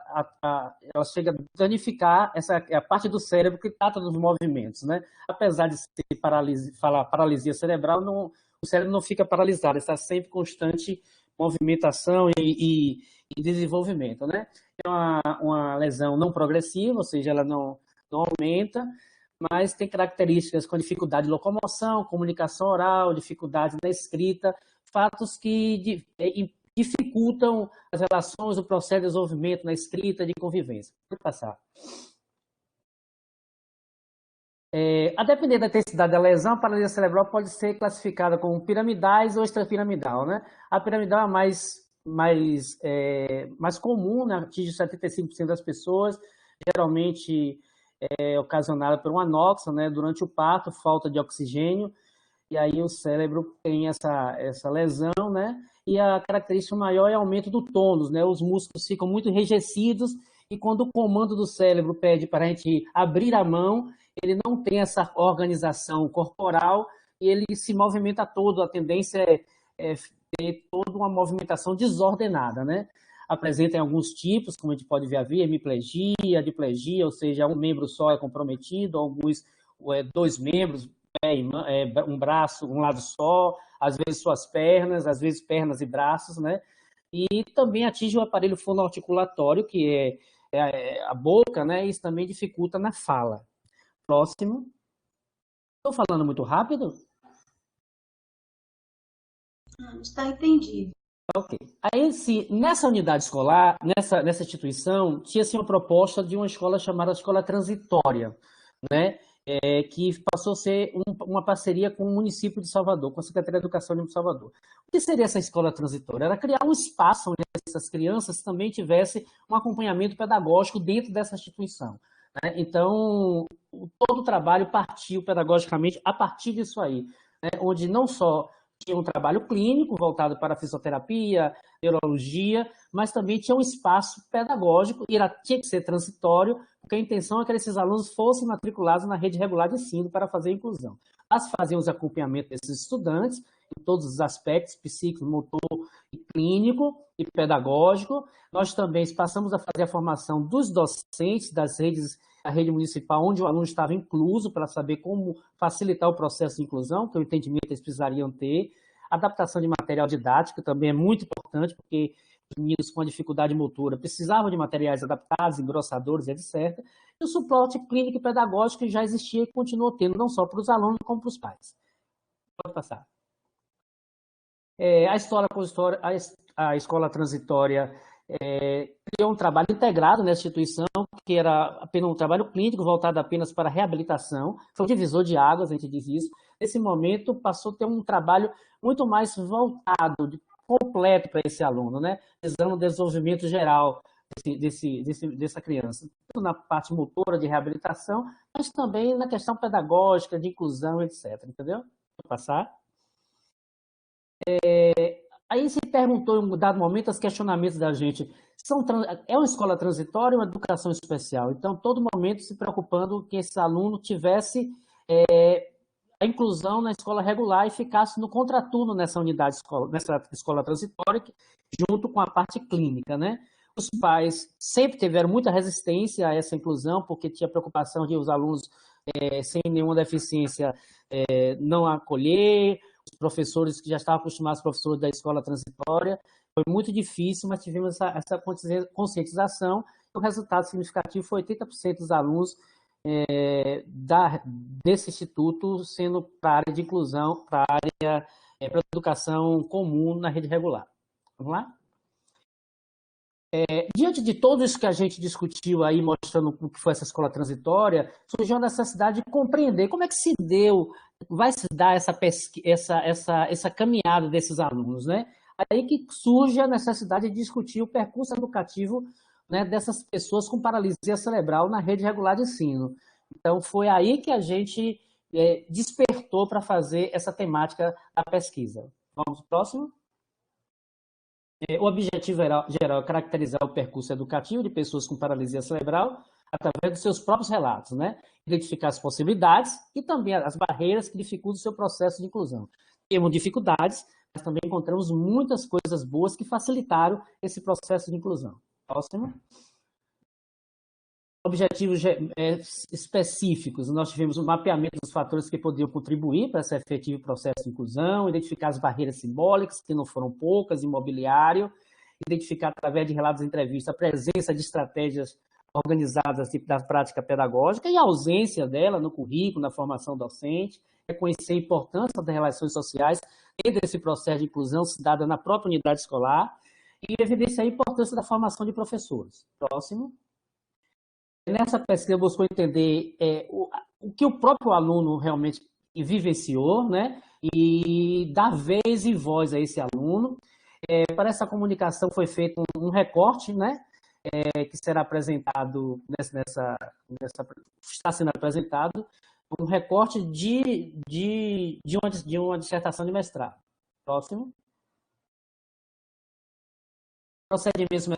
chega a danificar a parte do cérebro que trata dos movimentos, né? Apesar de ser paralisia cerebral, o cérebro não fica paralisado, está sempre em constante movimentação e desenvolvimento, né? É uma lesão não progressiva, ou seja, ela não aumenta, mas tem características com dificuldade de locomoção, comunicação oral, dificuldade na escrita, fatos que dificultam as relações, o processo de desenvolvimento na escrita, de convivência. Vou passar. A depender da intensidade da lesão, a paralisia cerebral pode ser classificada como piramidais ou extrapiramidal, né? A piramidal é mais comum, né? Atinge 75% das pessoas, geralmente ocasionada por uma anóxia, né? Durante o parto, falta de oxigênio, e aí o cérebro tem essa lesão, né? E a característica maior é o aumento do tônus, né? Os músculos ficam muito enrijecidos e quando o comando do cérebro pede para a gente abrir a mão, ele não tem essa organização corporal ele se movimenta todo, a tendência é ter toda uma movimentação desordenada, né? Apresenta em alguns tipos, como a gente pode ver a hemiplegia, diplegia, ou seja, um membro só é comprometido, alguns dois membros, um braço, um lado só, às vezes suas pernas, às vezes pernas e braços, né? E também atinge o aparelho fonoarticulatório, que é a boca, né? Isso também dificulta na fala. Próximo. Estou falando muito rápido? Está entendido. Ok. Aí, nessa unidade escolar, nessa instituição, tinha-se uma proposta de uma escola chamada Escola Transitória, né? Que passou a ser uma parceria com o município de Salvador, com a Secretaria de Educação de Salvador. O que seria essa escola transitória? Era criar um espaço onde essas crianças também tivessem um acompanhamento pedagógico dentro dessa instituição, né? Então, todo o trabalho partiu pedagogicamente a partir disso aí, né? Onde não só tinha um trabalho clínico voltado para a fisioterapia, neurologia, mas também tinha um espaço pedagógico e tinha que ser transitório, porque a intenção é que esses alunos fossem matriculados na rede regular de ensino para fazer a inclusão. Nós fazíamos acompanhamento desses estudantes em todos os aspectos, psíquico, motor, clínico e pedagógico. Nós também passamos a fazer a formação dos docentes das redes, a rede municipal, onde o aluno estava incluso, para saber como facilitar o processo de inclusão, que o entendimento eles precisariam ter. Adaptação de material didático também é muito importante, porque os meninos com dificuldade motora precisavam de materiais adaptados, engrossadores, etc. E o suporte clínico e pedagógico já existia e continuou tendo, não só para os alunos, como para os pais. Pode passar. A escola transitória criou um trabalho integrado nessa instituição, que era apenas um trabalho clínico voltado apenas para a reabilitação. Foi um divisor de águas, a gente diz isso. Nesse momento, passou a ter um trabalho muito mais voltado, completo para esse aluno, né? Visando o desenvolvimento geral dessa criança, tanto na parte motora de reabilitação, mas também na questão pedagógica, de inclusão, etc. Entendeu? Vou passar. Aí se perguntou em um dado momento os questionamentos da gente. É uma escola transitória ou uma educação especial? Então, todo momento se preocupando que esse aluno tivesse a inclusão na escola regular e ficasse no contraturno nessa escola transitória, junto com a parte clínica, né? Os pais sempre tiveram muita resistência a essa inclusão, porque tinha preocupação de os alunos sem nenhuma deficiência não acolher, os professores que já estavam acostumados, professores da escola transitória. Foi muito difícil, mas tivemos essa conscientização. O resultado significativo foi 80% dos alunos desse instituto sendo para a área de inclusão, para a área para a educação comum na rede regular. Vamos lá? Diante de tudo isso que a gente discutiu aí, mostrando o que foi essa escola transitória, surgiu a necessidade de compreender como é que vai se dar essa caminhada desses alunos, né? Aí que surge a necessidade de discutir o percurso educativo, né, dessas pessoas com paralisia cerebral na rede regular de ensino. Então, foi aí que a gente despertou para fazer essa temática da pesquisa. Vamos para o próximo? O objetivo geral é caracterizar o percurso educativo de pessoas com paralisia cerebral através dos seus próprios relatos, né? Identificar as possibilidades e também as barreiras que dificultam o seu processo de inclusão. Temos dificuldades, mas também encontramos muitas coisas boas que facilitaram esse processo de inclusão. Próximo. Objetivos específicos, nós tivemos um mapeamento dos fatores que podiam contribuir para esse efetivo processo de inclusão, identificar as barreiras simbólicas, que não foram poucas, imobiliário, identificar através de relatos e entrevistas a presença de estratégias organizadas da prática pedagógica e a ausência dela no currículo, na formação docente, reconhecer a importância das relações sociais dentro desse processo de inclusão se dada na própria unidade escolar e evidenciar a importância da formação de professores. Próximo. Nessa pesquisa, buscou entender o que o próprio aluno realmente vivenciou, né? E dar vez e voz a esse aluno. Para essa comunicação foi feito um recorte, né? Que será apresentado está sendo apresentado um recorte de uma dissertação de mestrado. Próximo. Procedimentos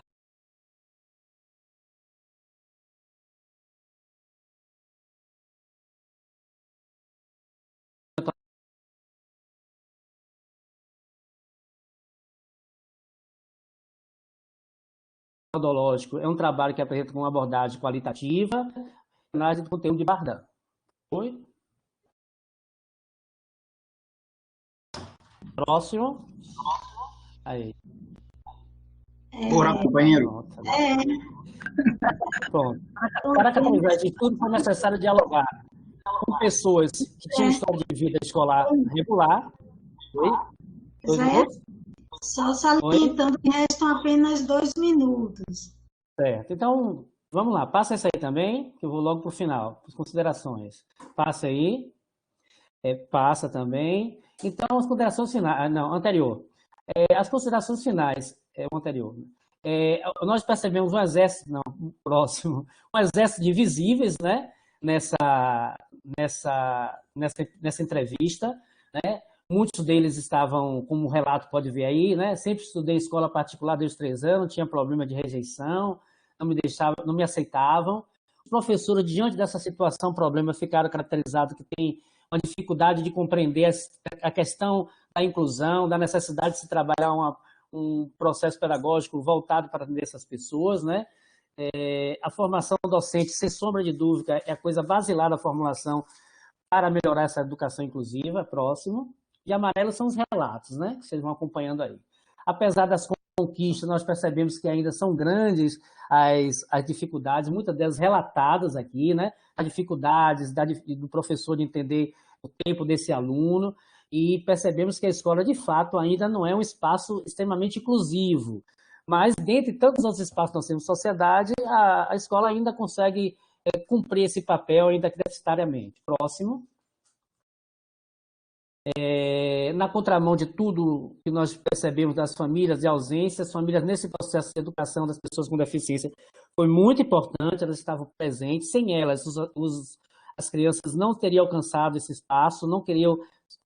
metodológico é um trabalho que apresenta uma abordagem qualitativa, análise do conteúdo de Bardan. Oi? Próximo. Aí. Ora, companheiro. Pronto. Para catalisar de tudo, foi necessário dialogar com pessoas que tinham história de vida escolar regular. Oi? Só salientando que restam apenas 2 minutos. Certo. Então, vamos lá. Passa essa aí também, que eu vou logo para o final, as considerações. Passa aí. Passa também. Então, as considerações finais. Não, anterior. As considerações finais. O anterior. Nós percebemos um exército, não, próximo, um exército de visíveis, né, nessa entrevista, né? Muitos deles estavam, como o relato pode ver aí, né? Sempre estudei em escola particular desde os 3 anos, tinha problema de rejeição, não me aceitavam. Os professores, diante dessa situação, problema, ficaram caracterizados que tem uma dificuldade de compreender a questão da inclusão, da necessidade de se trabalhar um processo pedagógico voltado para atender essas pessoas, né? A formação docente, sem sombra de dúvida, é a coisa basilar da formulação para melhorar essa educação inclusiva. Próximo. E amarelo são os relatos, né? Que vocês vão acompanhando aí. Apesar das conquistas, nós percebemos que ainda são grandes as dificuldades, muitas delas relatadas aqui, né? As dificuldades do professor de entender o tempo desse aluno, e percebemos que a escola, de fato, ainda não é um espaço extremamente inclusivo. Mas, dentre tantos outros espaços que nós temos na sociedade, a escola ainda consegue cumprir esse papel, ainda que deficitariamente. Próximo. Na contramão de tudo que nós percebemos das famílias e ausências, as famílias nesse processo de educação das pessoas com deficiência foi muito importante, elas estavam presentes. Sem elas, as crianças não teriam alcançado esse espaço, não teriam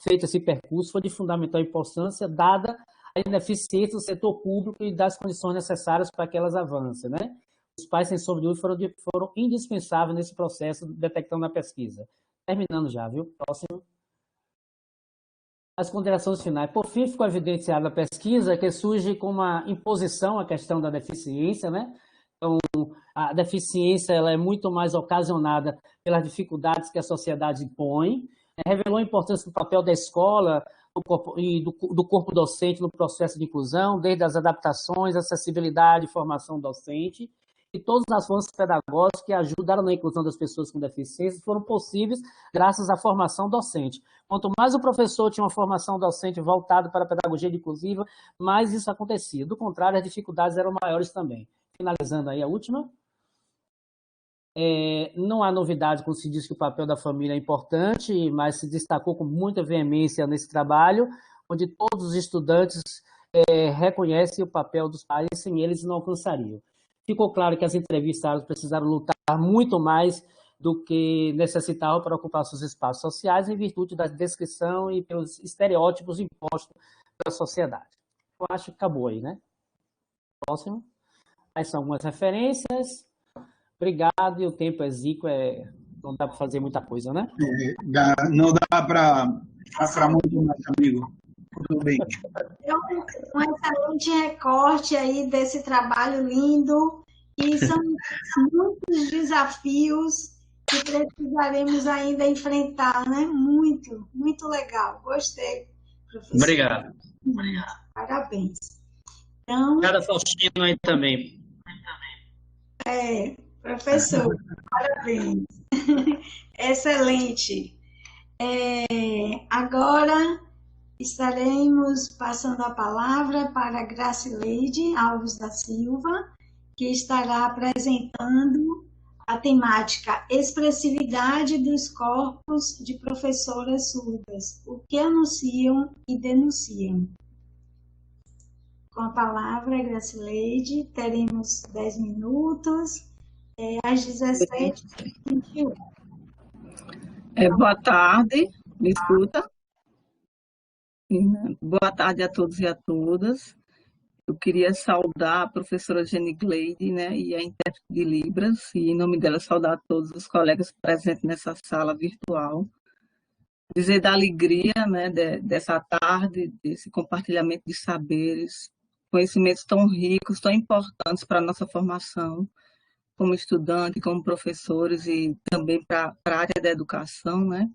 feito esse percurso. Foi de fundamental importância, dada a ineficiência do setor público e das condições necessárias para que elas avancem, né? Os pais, sem sombra de dúvida, foram indispensáveis nesse processo, detectando a pesquisa. Terminando já, viu? Próximo. As considerações finais. Por fim, ficou evidenciada a pesquisa que surge com uma imposição à questão da deficiência, né? Então, a deficiência ela é muito mais ocasionada pelas dificuldades que a sociedade impõe. Revelou a importância do papel da escola e do corpo docente no processo de inclusão, desde as adaptações, acessibilidade e formação docente, e todos os avanços pedagógicos que ajudaram na inclusão das pessoas com deficiência foram possíveis graças à formação docente. Quanto mais o professor tinha uma formação docente voltada para a pedagogia inclusiva, mais isso acontecia. Do contrário, as dificuldades eram maiores também. Finalizando aí a última. Não há novidade quando se diz que o papel da família é importante, mas se destacou com muita veemência nesse trabalho, onde todos os estudantes reconhecem o papel dos pais, sem eles não alcançariam. Ficou claro que as entrevistadas precisaram lutar muito mais do que necessitavam para ocupar seus espaços sociais em virtude da descrição e pelos estereótipos impostos pela sociedade. Eu acho que acabou aí, né? Próximo. Aí são algumas referências. Obrigado, e o tempo é exíguo, não dá para fazer muita coisa, né? Não dá para muito mais, amigo. Tudo bem. Um excelente recorte aí desse trabalho lindo, e são muitos desafios que precisaremos ainda enfrentar, né? Muito, muito legal. Gostei, professor. Obrigado. Parabéns. Então, Obrigado, Faustino, aí também. Professor, parabéns. Excelente. Agora estaremos passando a palavra para Gracileide Alves da Silva, que estará apresentando a temática Expressividade dos Corpos de Professoras Surdas, o que anunciam e denunciam. Com a palavra, Gracileide, teremos 10 minutos, às 17h21. Boa tarde, me escuta? Boa tarde a todos e a todas. Eu queria saudar a professora Genigleide, né, e a intérprete de Libras, e em nome dela saudar a todos os colegas presentes nessa sala virtual. Dizer da alegria, né, dessa tarde, desse compartilhamento de saberes conhecimentos tão ricos, tão importantes para a nossa formação como estudante, como professores e também para a área da educação, né?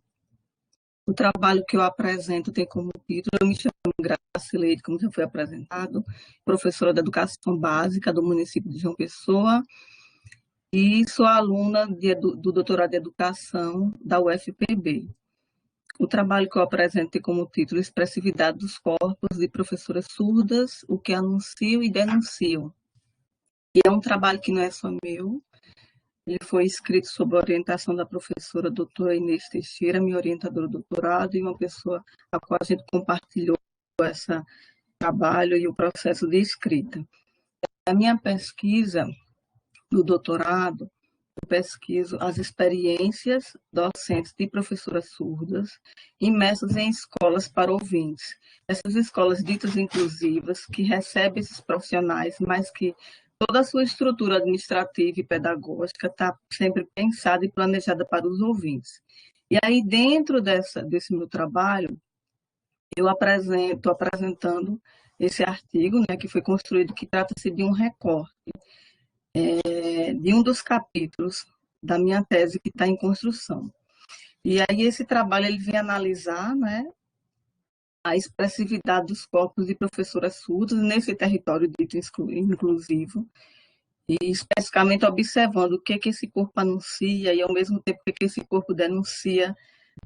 O trabalho que eu apresento tem como título, eu me chamo Gracileide, como já foi apresentado, professora de Educação Básica do município de João Pessoa, e sou aluna do doutorado de Educação da UFPB. O trabalho que eu apresento tem como título Expressividade dos Corpos de Professoras Surdas, o que anunciam e denunciam. E é um trabalho que não é só meu, ele foi escrito sob a orientação da professora doutora Inês Teixeira, minha orientadora do doutorado, e uma pessoa a qual a gente compartilhou esse trabalho e o processo de escrita. A minha pesquisa do doutorado, eu pesquiso as experiências docentes de professoras surdas imersas em escolas para ouvintes. Essas escolas ditas inclusivas, que recebem esses profissionais, mas que toda a sua estrutura administrativa e pedagógica está sempre pensada e planejada para os ouvintes. E aí, dentro desse meu trabalho, eu estou apresentando esse artigo, né, que foi construído, que trata-se de um recorte de um dos capítulos da minha tese que está em construção. E aí esse trabalho ele vem analisar, né, a expressividade dos corpos de professoras surdas nesse território dito inclusivo, e especificamente observando o que esse corpo anuncia e, ao mesmo tempo, o que esse corpo denuncia,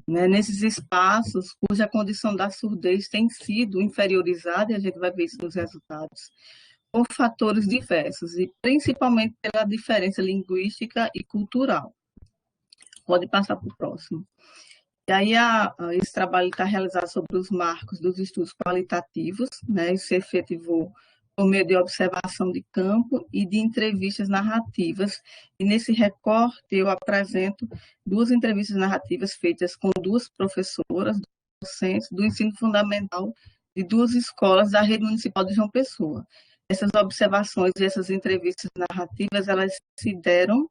né, nesses espaços cuja condição da surdez tem sido inferiorizada, e a gente vai ver isso nos resultados, por fatores diversos, e principalmente pela diferença linguística e cultural. Pode passar para o próximo. E aí, esse trabalho está realizado sobre os marcos dos estudos qualitativos, né, e se efetivou por meio de observação de campo e de entrevistas narrativas. E nesse recorte eu apresento 2 entrevistas narrativas feitas com 2 professoras, docentes do ensino fundamental de 2 escolas da rede municipal de João Pessoa. Essas observações e essas entrevistas narrativas, elas se deram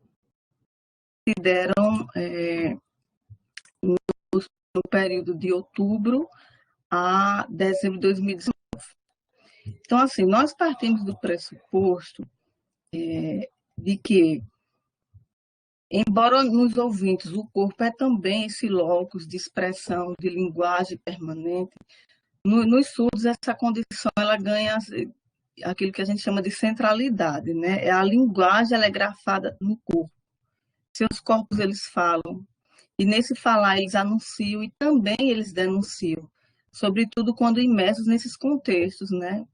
no período de outubro a dezembro de 2019. Então, assim, nós partimos do pressuposto de que, embora nos ouvintes o corpo é também esse locus de expressão, de linguagem permanente, nos surdos essa condição ela ganha aquilo que a gente chama de centralidade, né? A linguagem ela é grafada no corpo. Seus corpos eles falam, e nesse falar eles anunciam e também eles denunciam, sobretudo quando imersos nesses contextos, né,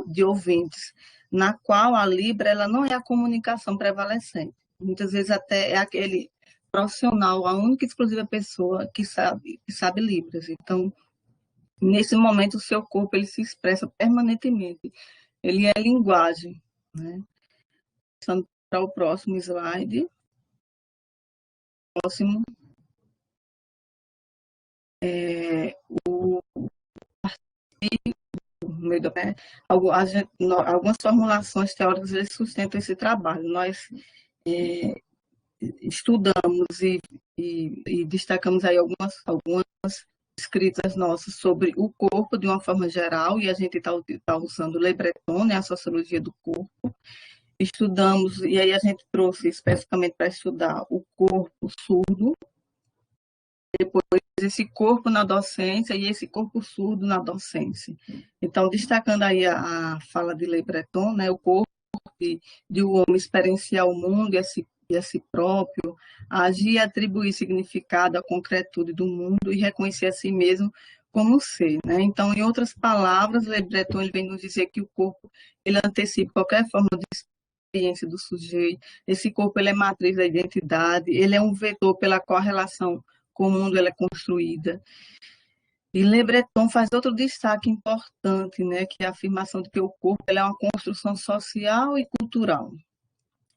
de ouvintes, na qual a Libra ela não é a comunicação prevalecente. Muitas vezes até é aquele profissional, a única e exclusiva pessoa que sabe Libras. Então, nesse momento, o seu corpo ele se expressa permanentemente. Ele é linguagem, né? Passando para o próximo slide. Próximo. Algumas formulações teóricas eles sustentam esse trabalho. Nós estudamos e destacamos aí algumas escritas nossas sobre o corpo de uma forma geral, e a gente está usando Le Breton, né, a sociologia do corpo. Estudamos, e aí a gente trouxe especificamente para estudar o corpo surdo, depois esse corpo na docência e esse corpo surdo na docência. Então, destacando aí a fala de Le Breton, né, o corpo de o homem experienciar o mundo e a si próprio, agir e atribuir significado à concretude do mundo e reconhecer a si mesmo como ser, né? Então, em outras palavras, Le Breton ele vem nos dizer que o corpo ele antecipa qualquer forma de experiência do sujeito. Esse corpo ele é matriz da identidade, ele é um vetor pela qual a relação com o mundo ela é construída. E Le Breton faz outro destaque importante, né, que é a afirmação de que o corpo ele é uma construção social e cultural.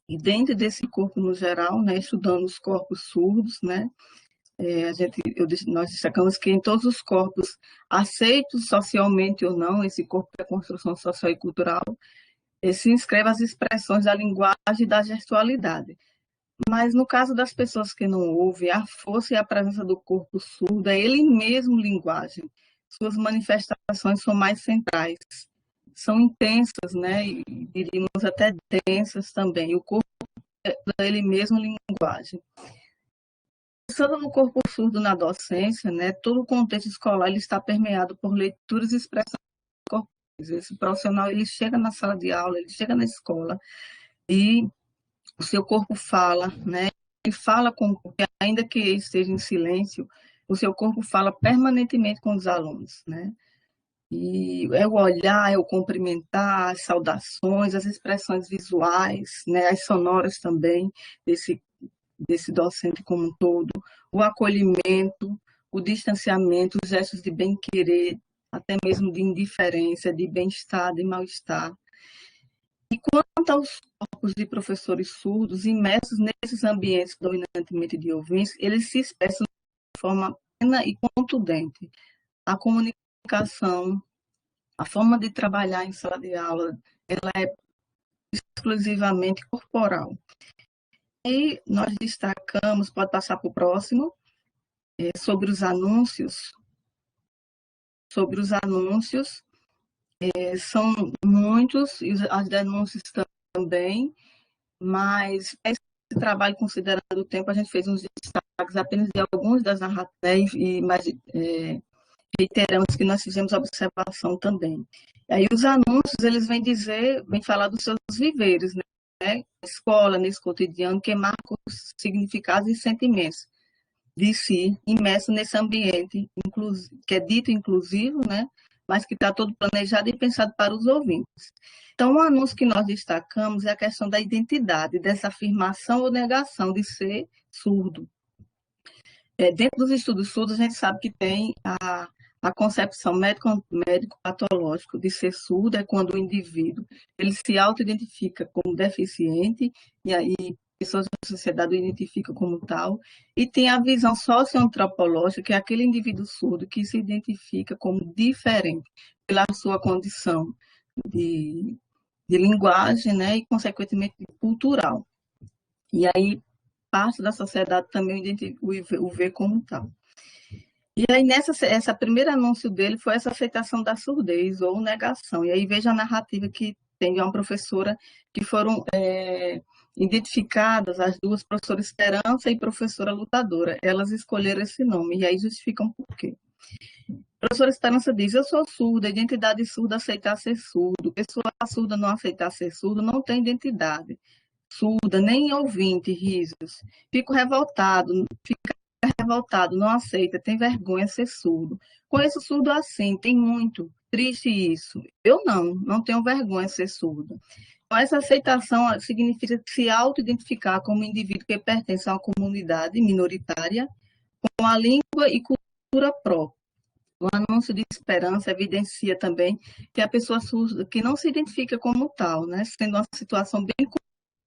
E dentro desse corpo no geral, né, estudando os corpos surdos, né, nós destacamos que em todos os corpos, aceitos socialmente ou não, esse corpo é construção social e cultural, se inscreve as expressões da linguagem e da gestualidade. Mas no caso das pessoas que não ouvem, a força e a presença do corpo surdo é ele mesmo linguagem. Suas manifestações são mais centrais. são intensas, né? E diríamos até densas também. O corpo é ele mesmo linguagem. Pensando no corpo surdo na docência, né, todo o contexto escolar ele está permeado por leituras e expressões corporais. Esse profissional ele chega na sala de aula, ele chega na escola e o seu corpo fala, né? Ele fala com, ainda que esteja em silêncio, o seu corpo fala permanentemente com os alunos, né? E é o olhar, é o cumprimentar, as saudações, as expressões visuais, né? As sonoras também desse docente como um todo, o acolhimento, o distanciamento, os gestos de bem-querer, até mesmo de indiferença, de bem-estar, de mal-estar. E quanto aos corpos de professores surdos, imersos nesses ambientes dominantemente de ouvintes, eles se expressam de forma plena e contundente. A comunicação, a forma de trabalhar em sala de aula, ela é exclusivamente corporal. E nós destacamos, pode passar para o próximo, sobre os anúncios. Sobre os anúncios, são muitos, e as denúncias também, mas esse trabalho, considerando o tempo, a gente fez uns destaques apenas de alguns das narrativas, mas reiteramos que nós fizemos observação também. E aí os anúncios, eles vêm falar dos seus viveres, né? Na escola, nesse cotidiano, que marca os significados e sentimentos de si, imerso nesse ambiente, que é dito inclusivo, né? Mas que está todo planejado e pensado para os ouvintes. Então, o anúncio que nós destacamos é a questão da identidade, dessa afirmação ou negação de ser surdo. Dentro dos estudos surdos, a gente sabe que tem a concepção médico-patológica de ser surdo, é quando o indivíduo ele se auto-identifica como deficiente, e aí pessoas da sociedade o identificam como tal, e tem a visão socioantropológica, que é aquele indivíduo surdo que se identifica como diferente pela sua condição de linguagem, né, e, consequentemente, cultural. E aí, parte da sociedade também o vê como tal. E aí, essa primeira anúncio dele foi essa aceitação da surdez ou negação. E aí, veja a narrativa que tem de uma professora que foram identificadas, as duas, professora Esperança e professora Lutadora. Elas escolheram esse nome, e aí justificam por quê. A professora Esperança diz: eu sou surda, identidade surda aceitar ser surdo. Pessoa surda não aceitar ser surdo não tem identidade. Surda, nem ouvinte, risos. Fico revoltado, não aceita, tem vergonha ser surdo. Conheço surdo assim, tem muito. Triste isso. Eu não tenho vergonha de ser surdo. Então, essa aceitação significa se auto-identificar como indivíduo que pertence a uma comunidade minoritária com a língua e cultura própria. O anúncio de Esperança evidencia também que a pessoa surda que não se identifica como tal, né, sendo uma situação bem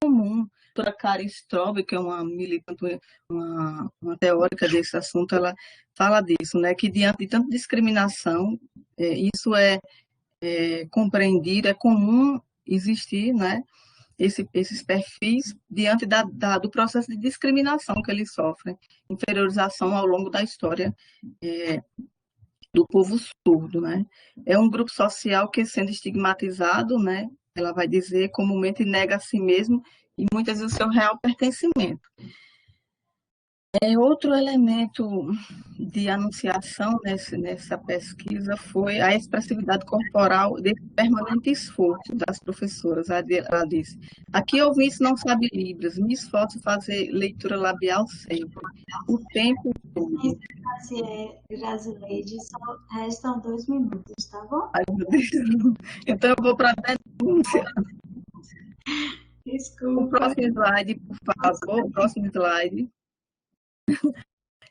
comum. A doutora Karen Straub, que é uma militante, uma teórica desse assunto, ela fala disso, né, que diante de tanta discriminação, isso é compreendido, é comum existir, né, esses perfis diante do processo de discriminação que eles sofrem, inferiorização ao longo da história do povo surdo, né? É um grupo social que, sendo estigmatizado, né, ela vai dizer, comumente nega a si mesmo e muitas vezes o seu real pertencimento. Outro elemento de anunciação nessa pesquisa foi a expressividade corporal desse permanente esforço das professoras. Ela disse: aqui ouvintes não sabe Libras, me esforço em fazer leitura labial sempre, o tempo todo. Grazileide, só restam 2 minutos, tá bom? Ai, meu Deus. Então, eu vou para a denúncia. Desculpa. O próximo slide, por favor. O próximo slide.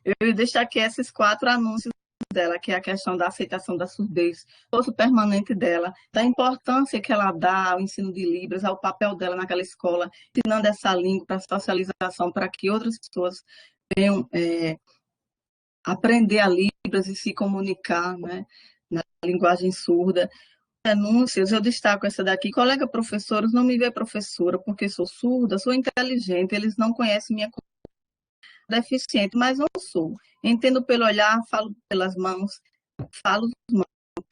Eu ia deixar aqui esses 4 anúncios dela, que é a questão da aceitação da surdez, o uso permanente dela, da importância que ela dá ao ensino de Libras, ao papel dela naquela escola, ensinando essa língua para socialização, para que outras pessoas venham aprender a Libras e se comunicar, né, na linguagem surda. Denúncias, eu destaco essa daqui: colega professores, não me vê professora porque sou surda, sou inteligente, eles não conhecem minha deficiente, mas não sou. Entendo pelo olhar, falo pelas mãos, falo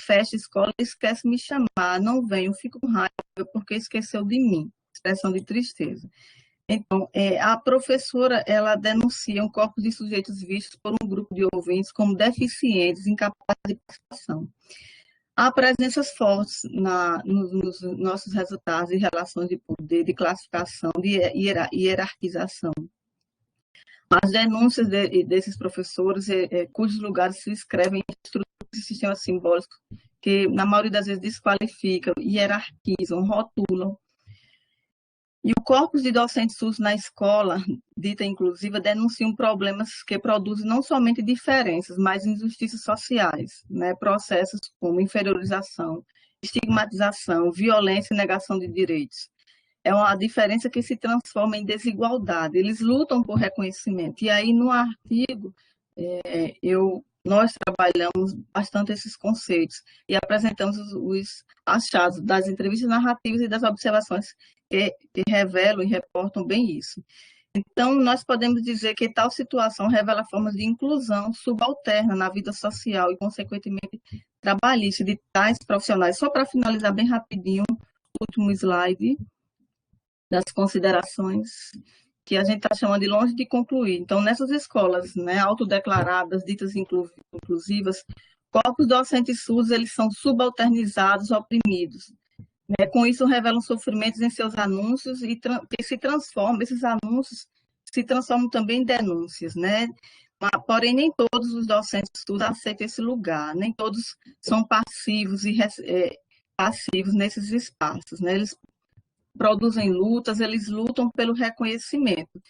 fecha a escola e esquece de me chamar, não venho, fico com raiva porque esqueceu de mim, expressão de tristeza. Então, a professora, ela denuncia um corpo de sujeitos vistos por um grupo de ouvintes como deficientes, incapazes de participação. Há presenças fortes nos nossos resultados de relações de poder, de classificação, de hierarquização. As denúncias desses professores, cujos lugares se inscrevem em estruturas de sistemas simbólicos que, na maioria das vezes, desqualificam, hierarquizam, rotulam. E o corpus de docentes SUS na escola, dita inclusiva, denunciam problemas que produzem não somente diferenças, mas injustiças sociais, né? Processos como inferiorização, estigmatização, violência e negação de direitos. É uma diferença que se transforma em desigualdade. Eles lutam por reconhecimento. E aí, no artigo, nós trabalhamos bastante esses conceitos e apresentamos os achados das entrevistas narrativas e das observações que revelam e reportam bem isso. Então, nós podemos dizer que tal situação revela formas de inclusão subalterna na vida social e, consequentemente, trabalhista de tais profissionais. Só para finalizar bem rapidinho, o último slide das considerações que a gente está chamando de longe de concluir. Então, nessas escolas, né, autodeclaradas, ditas inclusivas, corpos docentes SUS, eles são subalternizados, oprimidos. Né? Com isso, revelam sofrimentos em seus anúncios e que se transformam, esses anúncios se transformam também em denúncias, né? Porém, nem todos os docentes SUS aceitam esse lugar, nem todos são passivos e passivos nesses espaços, né? Eles produzem lutas, eles lutam pelo reconhecimento.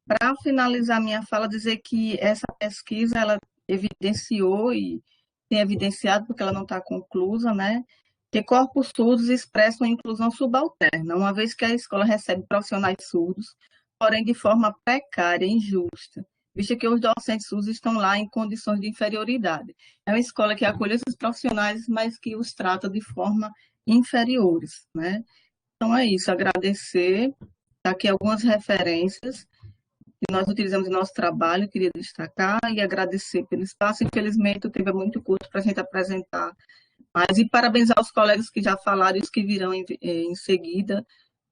Para finalizar minha fala, dizer que essa pesquisa, ela evidenciou e tem evidenciado, porque ela não está conclusa, né, que corpos surdos expressam a inclusão subalterna, uma vez que a escola recebe profissionais surdos, porém de forma precária e injusta, visto que os docentes surdos estão lá em condições de inferioridade. É uma escola que acolhe esses profissionais, mas que os trata de forma inferiores, né? Então é isso, agradecer. Tá aqui algumas referências que nós utilizamos em nosso trabalho, queria destacar e agradecer pelo espaço. Infelizmente, o tempo é muito curto para a gente apresentar mais, e parabenizar os colegas que já falaram e os que virão em seguida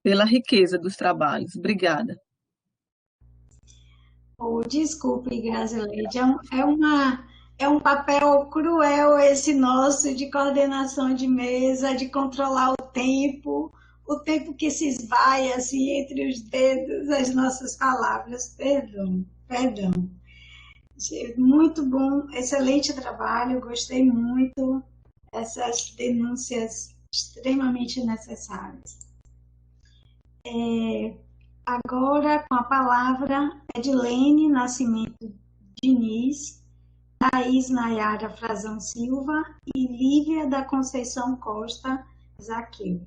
pela riqueza dos trabalhos. Obrigada. Oh, desculpe, Grazileide, é um papel cruel esse nosso de coordenação de mesa, de controlar o tempo que se esvai assim entre os dedos, as nossas palavras. Perdão, perdão. Muito bom, excelente trabalho, gostei muito, essas denúncias extremamente necessárias. Agora, com a palavra, Edilene Nascimento Diniz, Thaís Nayara Frazão Silva e Lívia da Conceição Costa Zaqueu.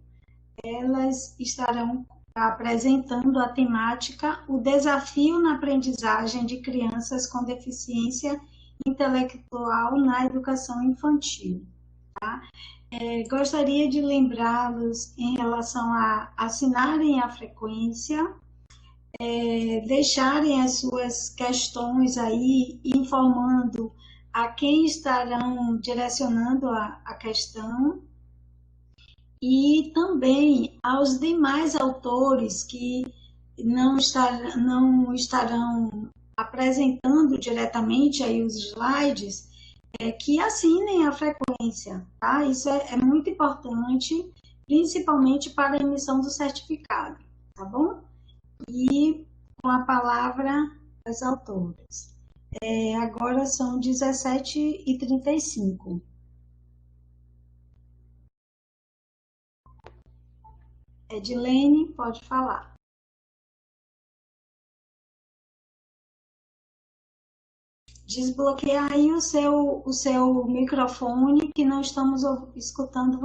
Elas estarão apresentando a temática O Desafio na Aprendizagem de Crianças com Deficiência Intelectual na Educação Infantil. Tá? Gostaria de lembrá-los em relação a assinarem a frequência, deixarem as suas questões aí, informando a quem estarão direcionando a questão, e também aos demais autores que não estarão apresentando diretamente aí os slides, que assinem a frequência, tá? Isso é muito importante, principalmente para a emissão do certificado, tá bom? E com a palavra as autoras. Agora são 17h35. Edilene, pode falar. Desbloquear aí o seu microfone, que não estamos escutando.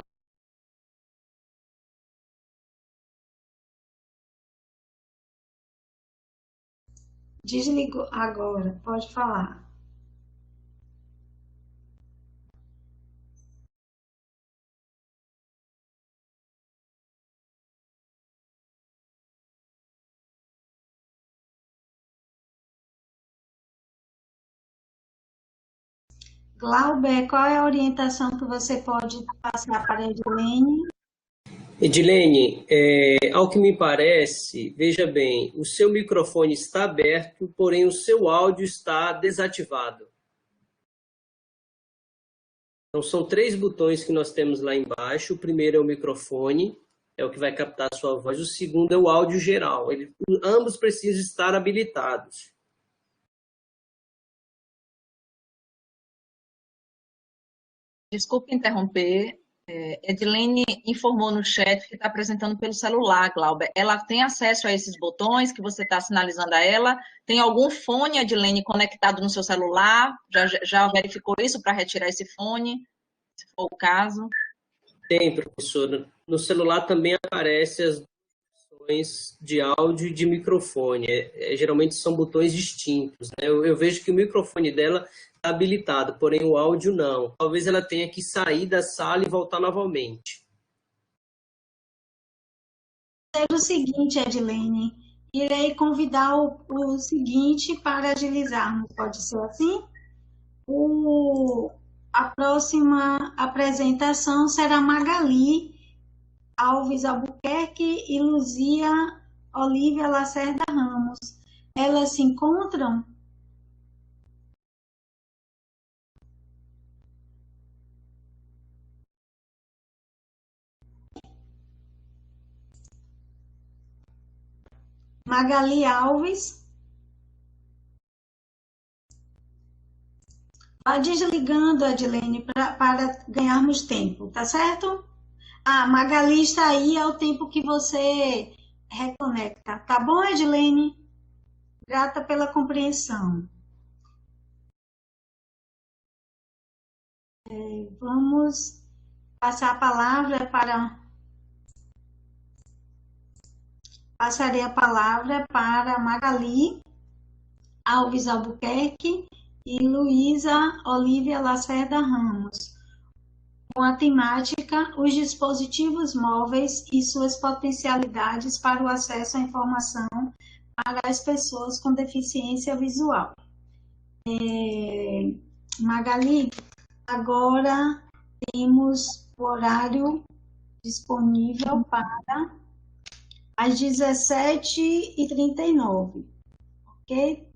Desligou agora, pode falar. Glauber, qual é a orientação que você pode passar para a Edilene? Edilene, ao que me parece, veja bem, o seu microfone está aberto, porém o seu áudio está desativado. Então, são 3 botões que nós temos lá embaixo. O primeiro é o microfone, é o que vai captar a sua voz. O segundo é o áudio geral. Ambos precisam estar habilitados. Desculpe interromper. Edilene informou no chat que está apresentando pelo celular, Glauber. Ela tem acesso a esses botões que você está sinalizando a ela? Tem algum fone, Edilene, conectado no seu celular? Já verificou isso para retirar esse fone, se for o caso? Tem, professora. No celular também aparecem as opções de áudio e de microfone. Geralmente são botões distintos, né? Eu vejo que o microfone dela está habilitado, porém o áudio não. Talvez ela tenha que sair da sala e voltar novamente. É o seguinte, Edilene, irei convidar o seguinte para agilizarmos, pode ser assim? A próxima apresentação será Magali Alves Albuquerque e Luzia Olívia Lacerda Ramos. Elas se encontram? Magali Alves. Vá desligando, Edilene, para ganharmos tempo, tá certo? Magali está aí, é o tempo que você reconecta. Tá bom, Edilene? Grata pela compreensão. Vamos passar a palavra para... Passarei a palavra para Magali Alves Albuquerque e Luísa Olívia Lacerda Ramos, com a temática Os dispositivos móveis e suas potencialidades para o acesso à informação para as pessoas com deficiência visual. Magali, agora temos o horário disponível para às 17h39, ok?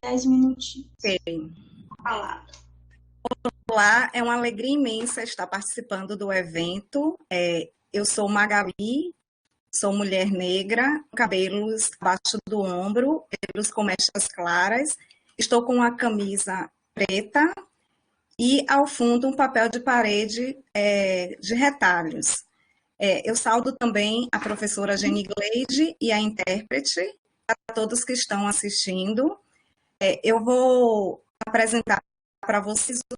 10 minutinhos. Ok. Palavra. Olá, é uma alegria imensa estar participando do evento. Eu sou Magali, sou mulher negra, cabelos abaixo do ombro, cabelos com mechas claras, estou com uma camisa preta e, ao fundo, um papel de parede de retalhos. Eu saúdo também a professora Jenny Gleide e a intérprete, a todos que estão assistindo. Eu vou apresentar para vocês o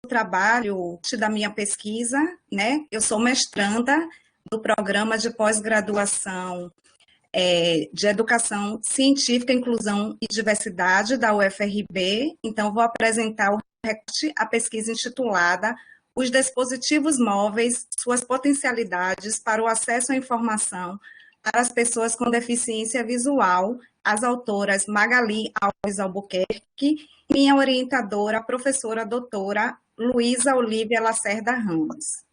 trabalho da minha pesquisa, né? Eu sou mestranda do programa de pós-graduação de Educação Científica, Inclusão e Diversidade da UFRB. Então, vou apresentar a pesquisa intitulada Os dispositivos móveis, suas potencialidades para o acesso à informação para as pessoas com deficiência visual, as autoras Magali Alves Albuquerque e minha orientadora, a professora doutora Luísa Olívia Lacerda Ramos.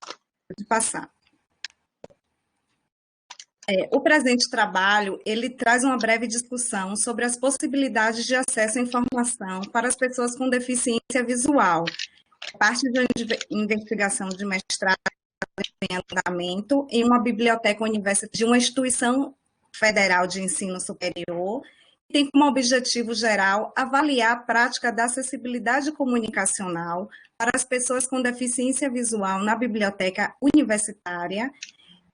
Pode passar. O presente trabalho, ele traz uma breve discussão sobre as possibilidades de acesso à informação para as pessoas com deficiência visual. Parte de uma investigação de mestrado em andamento em uma biblioteca universitária de uma instituição federal de ensino superior, que tem como objetivo geral avaliar a prática da acessibilidade comunicacional para as pessoas com deficiência visual na biblioteca universitária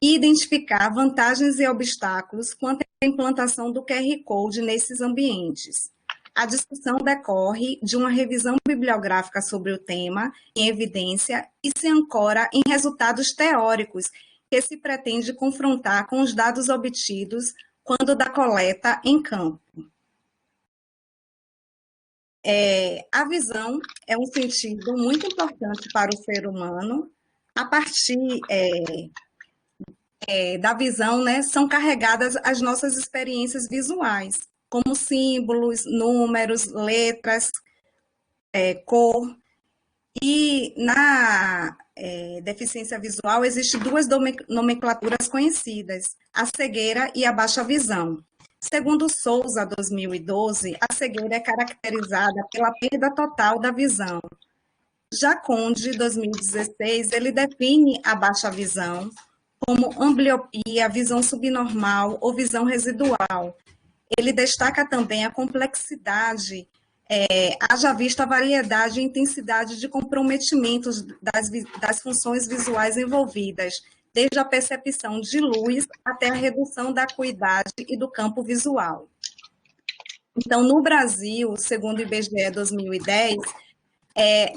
e identificar vantagens e obstáculos quanto à implantação do QR Code nesses ambientes. A discussão decorre de uma revisão bibliográfica sobre o tema, em evidência, e se ancora em resultados teóricos que se pretende confrontar com os dados obtidos quando da coleta em campo. A visão é um sentido muito importante para o ser humano. A partir da visão, né, são carregadas as nossas experiências visuais, como símbolos, números, letras, cor. E na deficiência visual, existem duas nomenclaturas conhecidas, a cegueira e a baixa visão. Segundo Souza, 2012, a cegueira é caracterizada pela perda total da visão. Já Conde, 2016, ele define a baixa visão como ambliopia, visão subnormal ou visão residual. Ele destaca também a complexidade, haja vista a variedade e intensidade de comprometimentos das funções visuais envolvidas, desde a percepção de luz até a redução da acuidade e do campo visual. Então, no Brasil, segundo o IBGE 2010,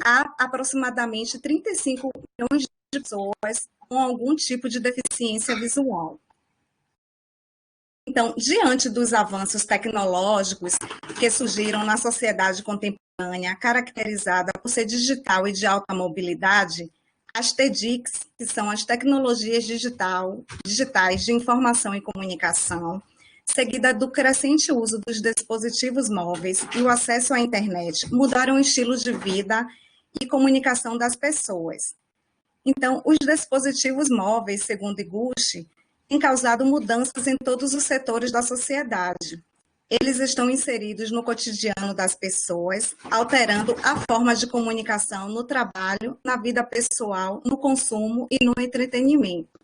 há aproximadamente 35 milhões de pessoas com algum tipo de deficiência visual. Então, diante dos avanços tecnológicos que surgiram na sociedade contemporânea, caracterizada por ser digital e de alta mobilidade, as TDICs, que são as tecnologias digitais de informação e comunicação, seguida do crescente uso dos dispositivos móveis e o acesso à internet, mudaram o estilo de vida e comunicação das pessoas. Então, os dispositivos móveis, segundo Iguchi, têm causado mudanças em todos os setores da sociedade. Eles estão inseridos no cotidiano das pessoas, alterando a forma de comunicação no trabalho, na vida pessoal, no consumo e no entretenimento.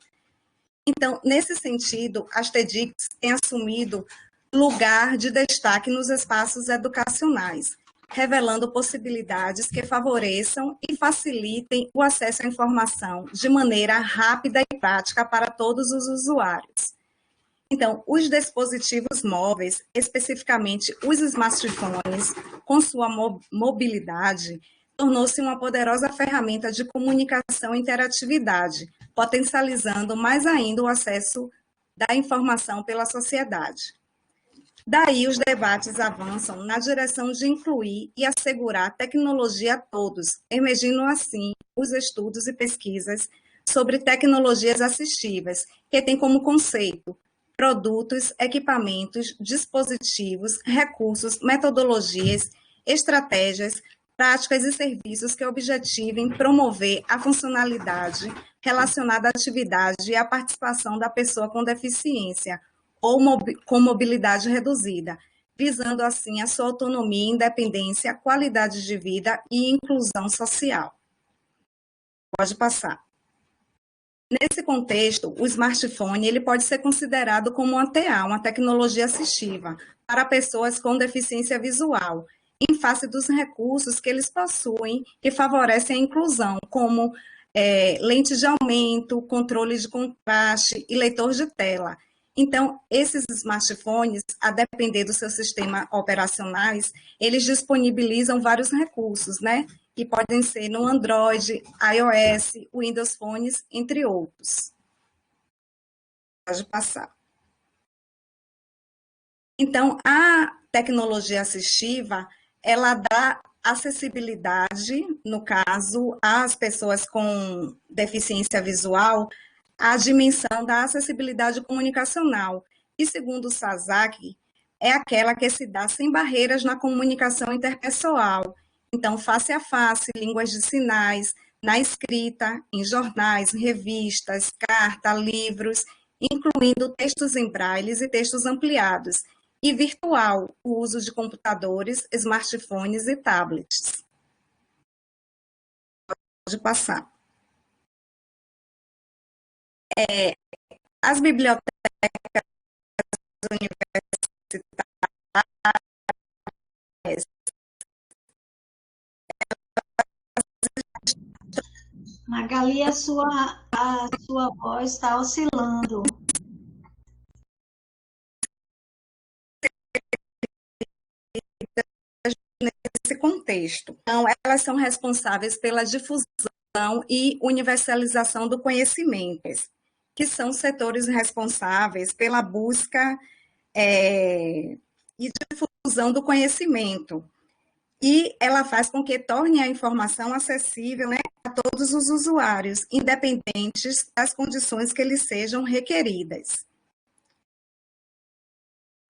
Então, nesse sentido, as TDICs têm assumido lugar de destaque nos espaços educacionais, revelando possibilidades que favoreçam e facilitem o acesso à informação de maneira rápida e prática para todos os usuários. Então, os dispositivos móveis, especificamente os smartphones, com sua mobilidade, tornou-se uma poderosa ferramenta de comunicação e interatividade, potencializando mais ainda o acesso da informação pela sociedade. Daí, os debates avançam na direção de incluir e assegurar tecnologia a todos, emergindo assim os estudos e pesquisas sobre tecnologias assistivas, que têm como conceito produtos, equipamentos, dispositivos, recursos, metodologias, estratégias, práticas e serviços que objetivem promover a funcionalidade relacionada à atividade e à participação da pessoa com deficiência ou com mobilidade reduzida, visando assim a sua autonomia, independência, qualidade de vida e inclusão social. Pode passar. Nesse contexto, o smartphone ele pode ser considerado como uma TA, uma tecnologia assistiva, para pessoas com deficiência visual, em face dos recursos que eles possuem que favorecem a inclusão, como lente de aumento, controle de contraste e leitor de tela. Então, esses smartphones, a depender do seu sistema operacionais, eles disponibilizam vários recursos, né? Que podem ser no Android, iOS, Windows Phones, entre outros. Pode passar. Então, a tecnologia assistiva, ela dá acessibilidade, no caso, às pessoas com deficiência visual, a dimensão da acessibilidade comunicacional, e segundo Sasaki, é aquela que se dá sem barreiras na comunicação interpessoal. Então, face a face, línguas de sinais, na escrita, em jornais, revistas, carta, livros, incluindo textos em brailles e textos ampliados, e virtual, o uso de computadores, smartphones e tablets. Pode passar. As bibliotecas universitárias Magali, a sua voz está oscilando. Nesse contexto. Então, elas são responsáveis pela difusão e universalização do conhecimento, que são setores responsáveis pela busca e difusão do conhecimento. E ela faz com que torne a informação acessível, né, a todos os usuários, independentes das condições que eles sejam requeridas.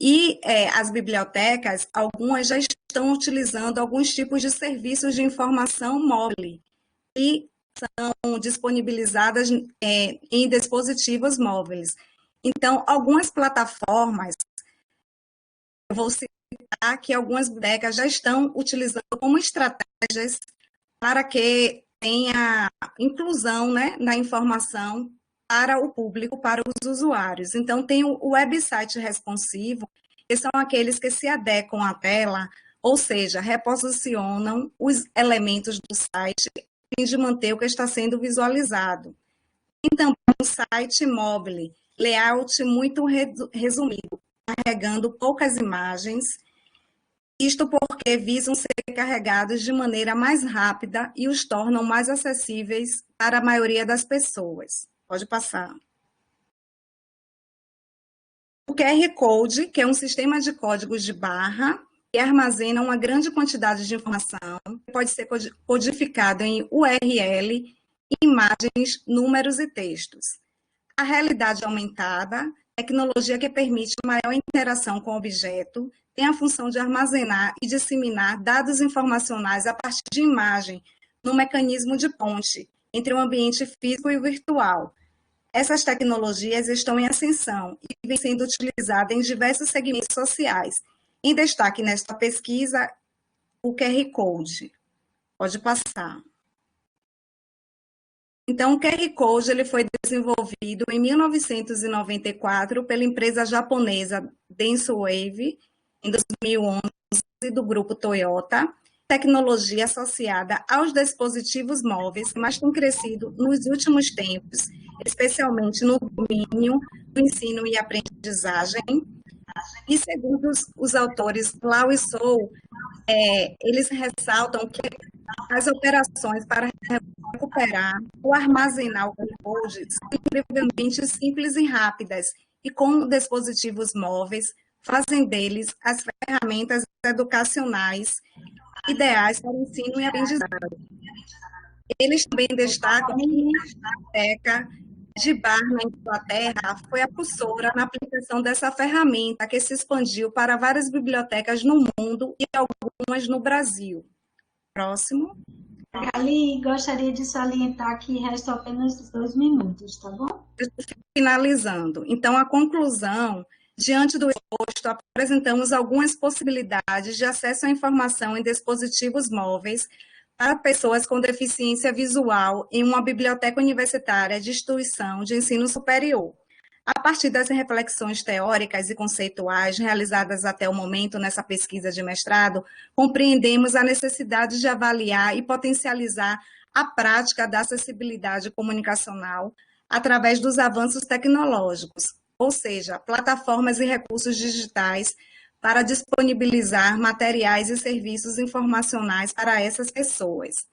E as bibliotecas, algumas já estão utilizando alguns tipos de serviços de informação móvel e são disponibilizadas em dispositivos móveis. Então, algumas plataformas, eu vou citar que algumas bibliotecas já estão utilizando como estratégias para que tenha inclusão, né, na informação para o público, para os usuários. Então, tem o website responsivo, que são aqueles que se adequam à tela, ou seja, reposicionam os elementos do site a fim de manter o que está sendo visualizado. Tem também um site móvel, layout muito resumido, carregando poucas imagens, isto porque visam ser carregados de maneira mais rápida e os tornam mais acessíveis para a maioria das pessoas. Pode passar. O QR Code, que é um sistema de códigos de barra que armazena uma grande quantidade de informação, pode ser codificado em URL, imagens, números e textos. A realidade aumentada, tecnologia que permite maior interação com o objeto, tem a função de armazenar e disseminar dados informacionais a partir de imagem, num mecanismo de ponte entre o ambiente físico e o virtual. Essas tecnologias estão em ascensão e vêm sendo utilizadas em diversos segmentos sociais. Em destaque nesta pesquisa, o QR Code. Pode passar. Então, o QR Code ele foi desenvolvido em 1994 pela empresa japonesa DenseWave, em 2011, do grupo Toyota, tecnologia associada aos dispositivos móveis, mas tem crescido nos últimos tempos, especialmente no domínio do ensino e aprendizagem. E segundo os autores Lau e Sou, eles ressaltam que as operações para recuperar ou armazenar o code são incrivelmente simples e rápidas, e com dispositivos móveis, fazem deles as ferramentas educacionais ideais para o ensino e aprendizagem. Eles também destacam que a biblioteca de Bar, na Inglaterra, foi a precursora na aplicação dessa ferramenta, que se expandiu para várias bibliotecas no mundo e algumas no Brasil. Próximo. Ali, gostaria de salientar que restam apenas 2 minutos, tá bom? Finalizando. Então, a conclusão. Diante do exposto, apresentamos algumas possibilidades de acesso à informação em dispositivos móveis para pessoas com deficiência visual em uma biblioteca universitária de instituição de ensino superior. A partir das reflexões teóricas e conceituais realizadas até o momento nessa pesquisa de mestrado, compreendemos a necessidade de avaliar e potencializar a prática da acessibilidade comunicacional através dos avanços tecnológicos, ou seja, plataformas e recursos digitais para disponibilizar materiais e serviços informacionais para essas pessoas.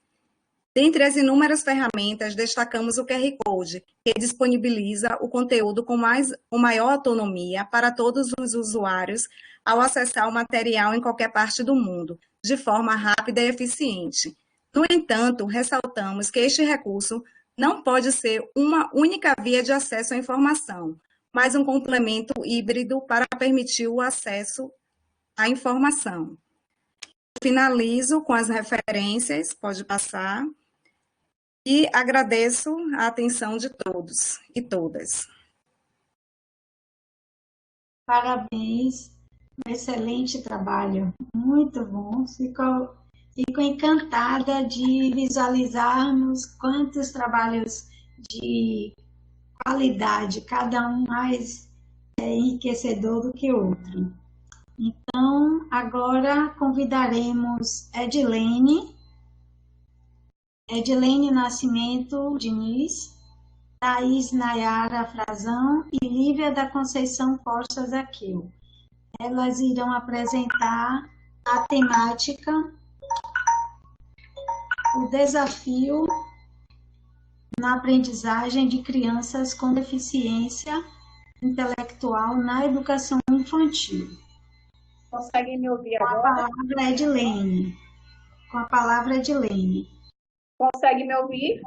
Dentre as inúmeras ferramentas, destacamos o QR Code, que disponibiliza o conteúdo com maior autonomia para todos os usuários ao acessar o material em qualquer parte do mundo, de forma rápida e eficiente. No entanto, ressaltamos que este recurso não pode ser uma única via de acesso à informação, mas um complemento híbrido para permitir o acesso à informação. Finalizo com as referências, pode passar, e agradeço a atenção de todos e todas. Parabéns, um excelente trabalho, muito bom. Fico encantada de visualizarmos quantos trabalhos de qualidade, cada um mais enriquecedor do que o outro. Então, agora convidaremos Edilene Nascimento Diniz, Thaís Nayara Frazão e Lívia da Conceição Costa Zaqueu. Elas irão apresentar a temática, o desafio na aprendizagem de crianças com deficiência intelectual na educação infantil. Conseguem me ouvir agora? Com a palavra, Edilene. Consegue me ouvir?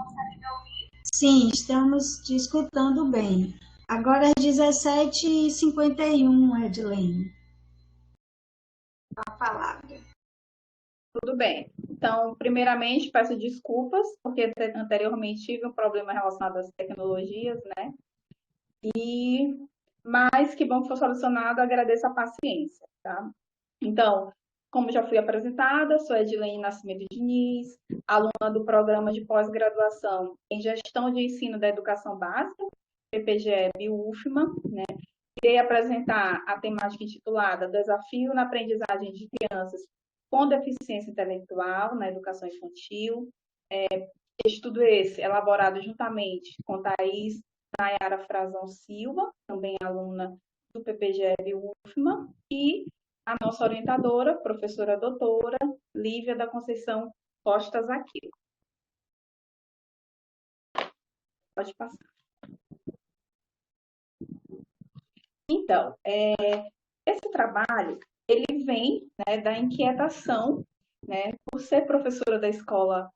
Sim, estamos te escutando bem. Agora é 17h51, Edilene. palavra. Tudo bem. Então, primeiramente, peço desculpas, porque anteriormente tive um problema relacionado às tecnologias, né? Mas que bom que foi solucionado, agradeço a paciência, tá? Então, como já fui apresentada, sou Edilene Nascimento Diniz, aluna do programa de pós-graduação em Gestão de Ensino da Educação Básica, PPGE-UFMA, né? Irei apresentar a temática intitulada Desafio na Aprendizagem de Crianças com Deficiência Intelectual na Educação Infantil. Estudo esse elaborado juntamente com Thaís Nayara Frazão Silva, também aluna do PPGE-UFMA, e a nossa orientadora, professora doutora Lívia da Conceição Costa Zaqueu. Pode passar. Então, esse trabalho, ele vem, né, da inquietação, né, por ser professora da escola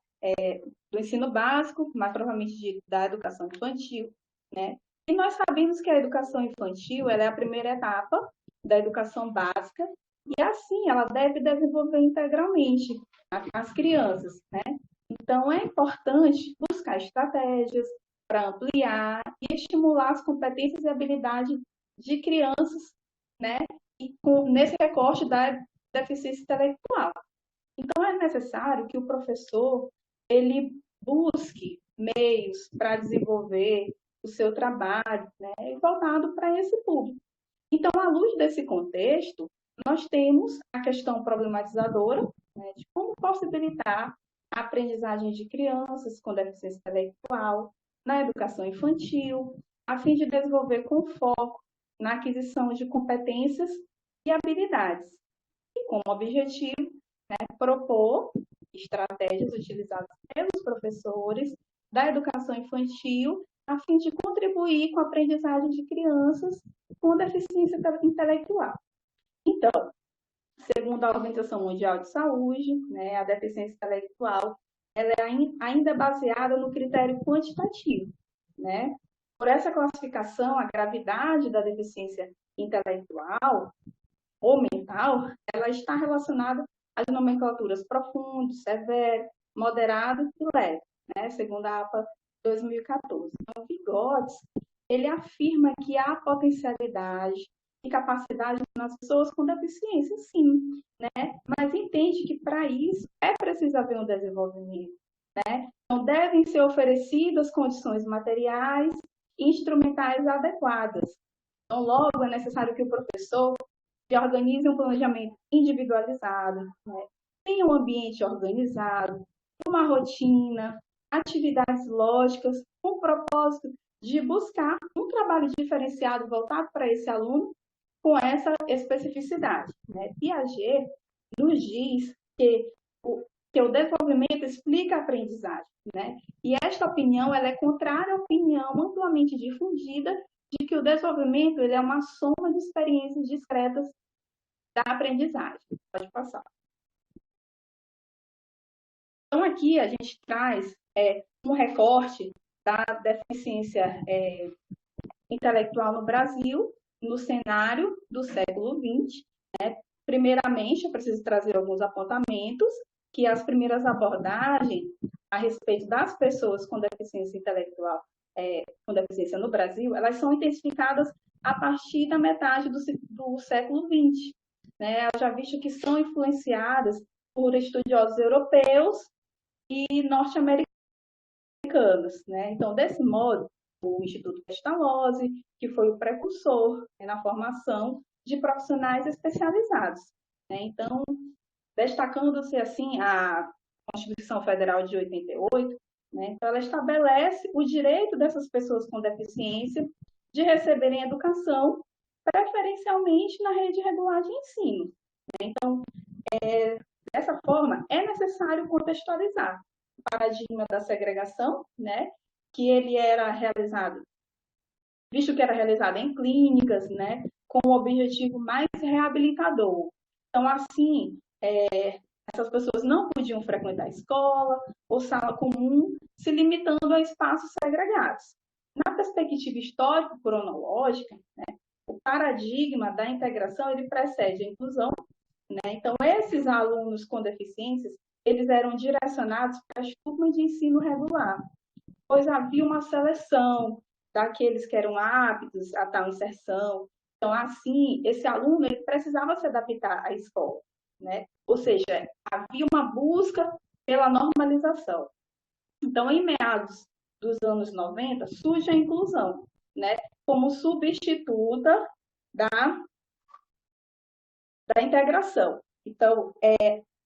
do ensino básico, mais provavelmente da educação infantil, né? E nós sabemos que a educação infantil ela é a primeira etapa da educação básica e, assim, ela deve desenvolver integralmente as crianças, né? Então, é importante buscar estratégias para ampliar e estimular as competências e habilidades de crianças, né? E nesse recorte da deficiência intelectual. Então, é necessário que o professor ele busque meios para desenvolver o seu trabalho, né, voltado para esse público. Então, à luz desse contexto, nós temos a questão problematizadora, né, de como possibilitar a aprendizagem de crianças com deficiência intelectual na educação infantil, a fim de desenvolver com foco na aquisição de competências e habilidades. E como objetivo, né, propor estratégias utilizadas pelos professores da educação infantil a fim de contribuir com a aprendizagem de crianças com deficiência intelectual. Então, segundo a Organização Mundial de Saúde, né, a deficiência intelectual ela é ainda baseada no critério quantitativo, né? Por essa classificação, a gravidade da deficiência intelectual ou mental, ela está relacionada às nomenclaturas profundo, severo, moderado e leve, né? Segundo a APA 2014. Então, Vygotsky, ele afirma que há potencialidade e capacidade nas pessoas com deficiência, sim, né? Mas entende que para isso é preciso haver um desenvolvimento, né? Então, devem ser oferecidas condições materiais e instrumentais adequadas. Então, logo, é necessário que o professor organize um planejamento individualizado, né? Tenha um ambiente organizado, uma rotina, atividades lógicas, com o propósito de buscar um trabalho diferenciado voltado para esse aluno com essa especificidade, né? Piaget nos diz que o desenvolvimento explica a aprendizagem, né? E esta opinião ela é contrária à opinião amplamente difundida de que o desenvolvimento ele é uma soma de experiências discretas da aprendizagem. Pode passar. Então, aqui a gente traz um recorte da deficiência intelectual no Brasil, no cenário do século XX. Né? Primeiramente, eu preciso trazer alguns apontamentos, que as primeiras abordagens a respeito das pessoas com deficiência intelectual, com deficiência no Brasil, elas são intensificadas a partir da metade do século XX. Né? Já visto que são influenciadas por estudiosos europeus e norte-americanos. Né? Então, desse modo, o Instituto Pestalozzi, que foi o precursor, né, na formação de profissionais especializados. Né? Então, destacando-se assim a Constituição Federal de 88, né? Então, ela estabelece o direito dessas pessoas com deficiência de receberem educação, preferencialmente na rede regular de ensino. Né? Então, dessa forma, é necessário contextualizar o paradigma da segregação, né? Que ele era realizado, visto que era realizado em clínicas, né? Com o objetivo mais reabilitador. Então, assim, essas pessoas não podiam frequentar a escola ou sala comum, se limitando a espaços segregados. Na perspectiva histórico-cronológica, né, o paradigma da integração ele precede a inclusão, né? Então, esses alunos com deficiências, eles eram direcionados para as turmas de ensino regular, pois havia uma seleção daqueles que eram aptos a tal inserção. Então, assim, esse aluno ele precisava se adaptar à escola, né? Ou seja, havia uma busca pela normalização. Então, em meados dos anos 90, surge a inclusão, né? Como substituta da integração. Então,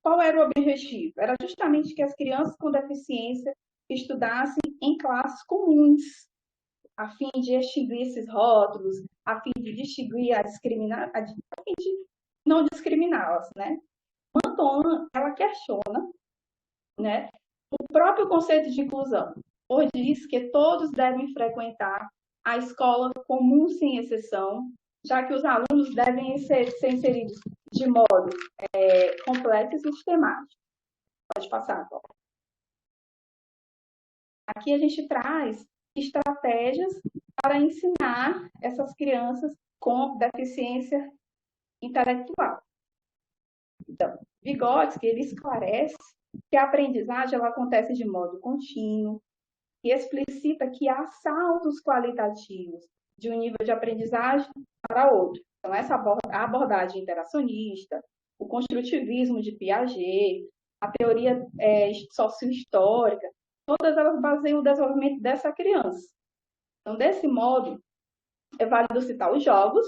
qual era o objetivo? Era justamente que as crianças com deficiência estudassem em classes comuns, a fim de extinguir esses rótulos, a fim de distinguir a fim de não discriminá-las, né? Manton, ela questiona, né, o próprio conceito de inclusão, pois diz que todos devem frequentar a escola comum sem exceção, já que os alunos devem ser inseridos de modo completo e sistemático. Pode passar, Paulo. Aqui a gente traz estratégias para ensinar essas crianças com deficiência intelectual. Então, Vygotsky, ele esclarece que a aprendizagem ela acontece de modo contínuo e explicita que há saltos qualitativos de um nível de aprendizagem para outro. Então, a abordagem interacionista, o construtivismo de Piaget, a teoria sociohistórica, todas elas baseiam o desenvolvimento dessa criança. Então, desse modo, é válido citar os jogos,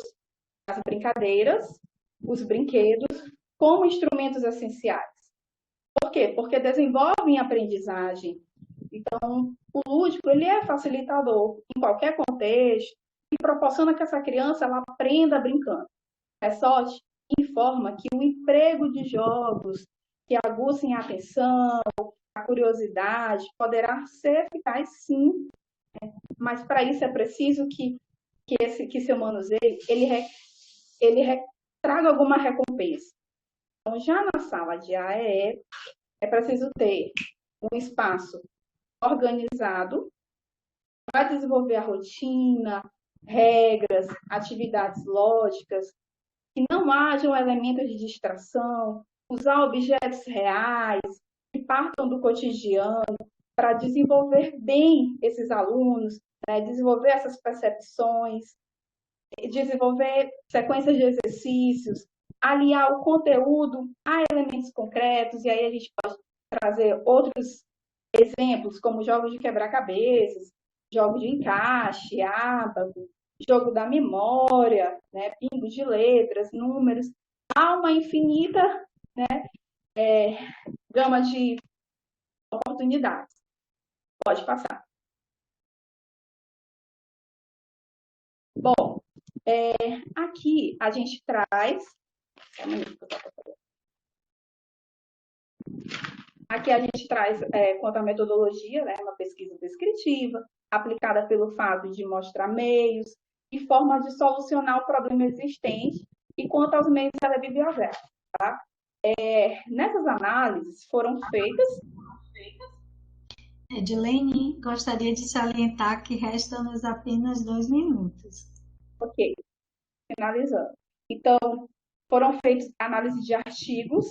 as brincadeiras, os brinquedos, como instrumentos essenciais. Por quê? Porque desenvolvem aprendizagem. Então, o lúdico ele é facilitador em qualquer contexto e proporciona que essa criança ela aprenda brincando. Pessotti informa que o emprego de jogos que aguçem a atenção, a curiosidade, poderá ser eficaz, sim, né? Mas para isso é preciso que seu manuseio ele traga alguma recompensa. Então, já na sala de AEE, é preciso ter um espaço organizado para desenvolver a rotina, regras, atividades lógicas, que não hajam elementos de distração, usar objetos reais, que partam do cotidiano, para desenvolver bem esses alunos, né? Desenvolver essas percepções, desenvolver sequências de exercícios, aliar o conteúdo a elementos concretos, e aí a gente pode trazer outros exemplos, como jogos de quebra-cabeças, jogos de encaixe, ábaco, jogo da memória, né, bingo de letras, números. Há uma infinita, né, gama de oportunidades. Pode passar. Bom, aqui a gente traz... Aqui a gente traz, quanto à metodologia, né, uma pesquisa descritiva, aplicada pelo fato de mostrar meios e formas de solucionar o problema existente, e quanto aos meios da bibliográfica. Tá? Nessas análises foram feitas... Edilene, gostaria de salientar que restam-nos apenas 2 minutos. Ok, finalizando. Então, foram feitas análises de artigos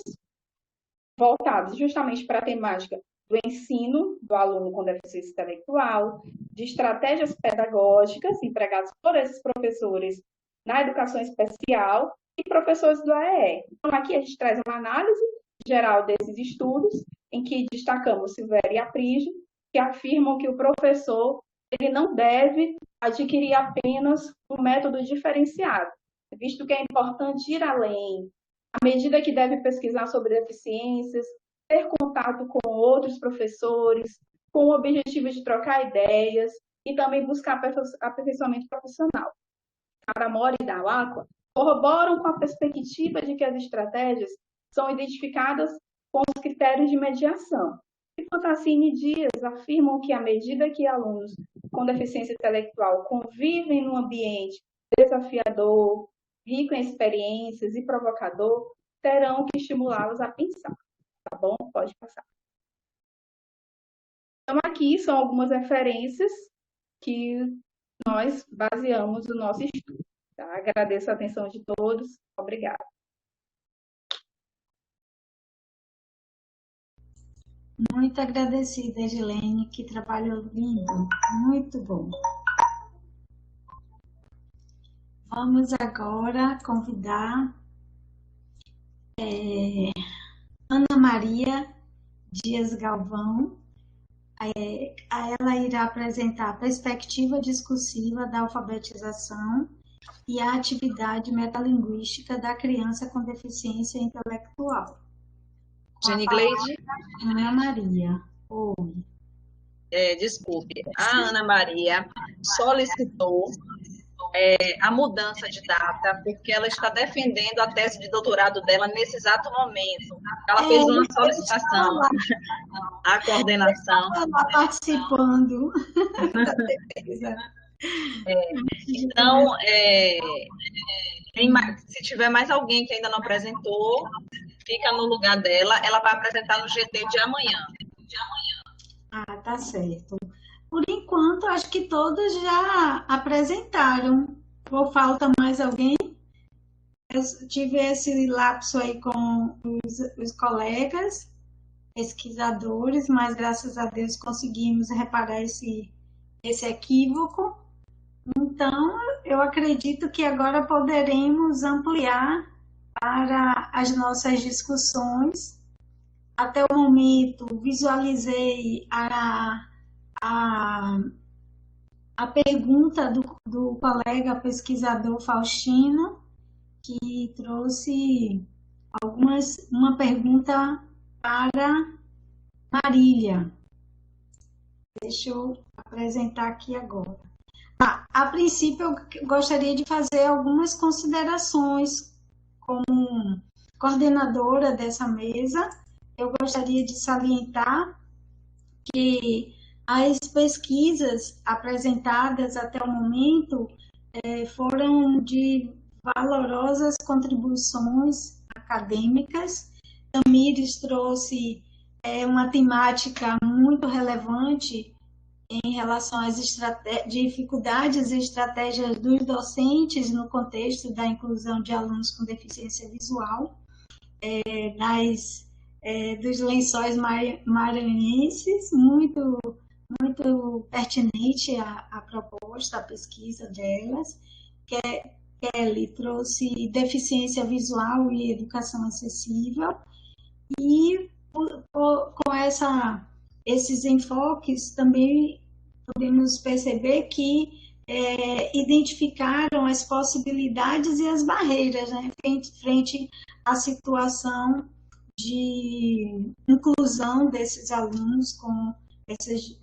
voltados justamente para a temática do ensino do aluno com deficiência intelectual, de estratégias pedagógicas empregadas por esses professores na educação especial e professores do AEE. Então, aqui a gente traz uma análise geral desses estudos, em que destacamos Silvério e Aprígio, que afirmam que o professor ele não deve adquirir apenas um método diferenciado, visto que é importante ir além, à medida que deve pesquisar sobre deficiências, ter contato com outros professores, com o objetivo de trocar ideias e também buscar aperfeiçoamento profissional. Caramori e Dalacqua corroboram com a perspectiva de que as estratégias são identificadas com os critérios de mediação. E Fontacini e Dias afirmam que, à medida que alunos com deficiência intelectual convivem num ambiente desafiador, rico em experiências e provocador, terão que estimulá-los a pensar. Tá bom? Pode passar. Então, aqui são algumas referências que nós baseamos o nosso estudo. Tá? Agradeço a atenção de todos. Obrigada. Muito agradecida, Edilene, que trabalho lindo, muito bom. Vamos agora convidar Ana Maria Dias Galvão. Ela irá apresentar a perspectiva discursiva da alfabetização e a atividade metalinguística da criança com deficiência intelectual. Genigleide? Ana Maria. Oi. Desculpe, a Ana Maria solicitou a mudança de data porque ela está defendendo a tese de doutorado dela nesse exato momento. Ela fez uma solicitação à coordenação. Ela participando da defesa. Então, se tiver mais alguém que ainda não apresentou, fica no lugar dela. Ela vai apresentar no GT de amanhã. Ah, tá certo. Por enquanto, acho que todos já apresentaram. Ou falta mais alguém? Eu tive esse lapso aí com os colegas, pesquisadores, mas graças a Deus conseguimos reparar esse equívoco. Então, eu acredito que agora poderemos ampliar para as nossas discussões. Até o momento, visualizei a pergunta do colega pesquisador Faustino, que trouxe uma pergunta para Marília. Deixa eu apresentar aqui agora. A princípio, eu gostaria de fazer algumas considerações como coordenadora dessa mesa. Eu gostaria de salientar que as pesquisas apresentadas até o momento foram de valorosas contribuições acadêmicas. Tamires trouxe uma temática muito relevante em relação às dificuldades e estratégias dos docentes no contexto da inclusão de alunos com deficiência visual, dos lençóis maranhenses, muito pertinente a proposta, a pesquisa delas. Kelly trouxe deficiência visual e educação acessível, e com esses enfoques também podemos perceber que identificaram as possibilidades e as barreiras, né, frente à situação de inclusão desses alunos com essas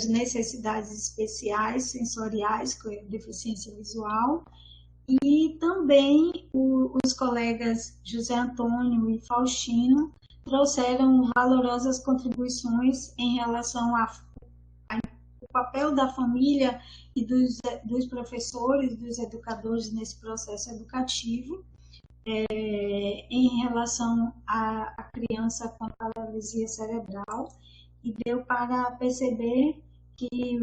necessidades especiais, sensoriais, com deficiência visual. E também os colegas José Antônio e Faustino trouxeram valorosas contribuições em relação ao papel da família e dos professores, dos educadores nesse processo educativo, em relação à criança com paralisia cerebral, e deu para perceber que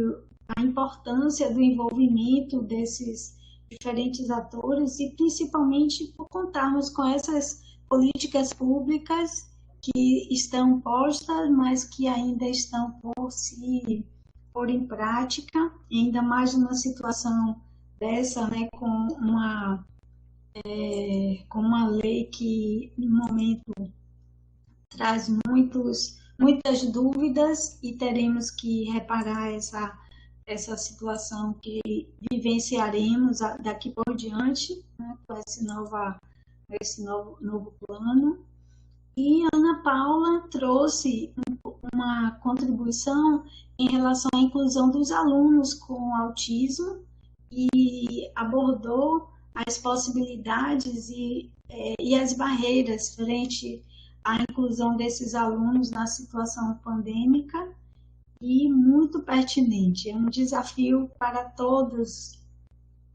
a importância do envolvimento desses diferentes atores, e principalmente por contarmos com essas políticas públicas que estão postas, mas que ainda estão por se pôr em prática, ainda mais numa situação dessa, né, com uma lei que, no momento, traz muitas dúvidas, e teremos que reparar essa situação que vivenciaremos daqui por diante, né, com esse novo plano. E Ana Paula trouxe uma contribuição em relação à inclusão dos alunos com autismo e abordou as possibilidades e as barreiras frente à inclusão desses alunos na situação pandêmica, e muito pertinente. É um desafio para todos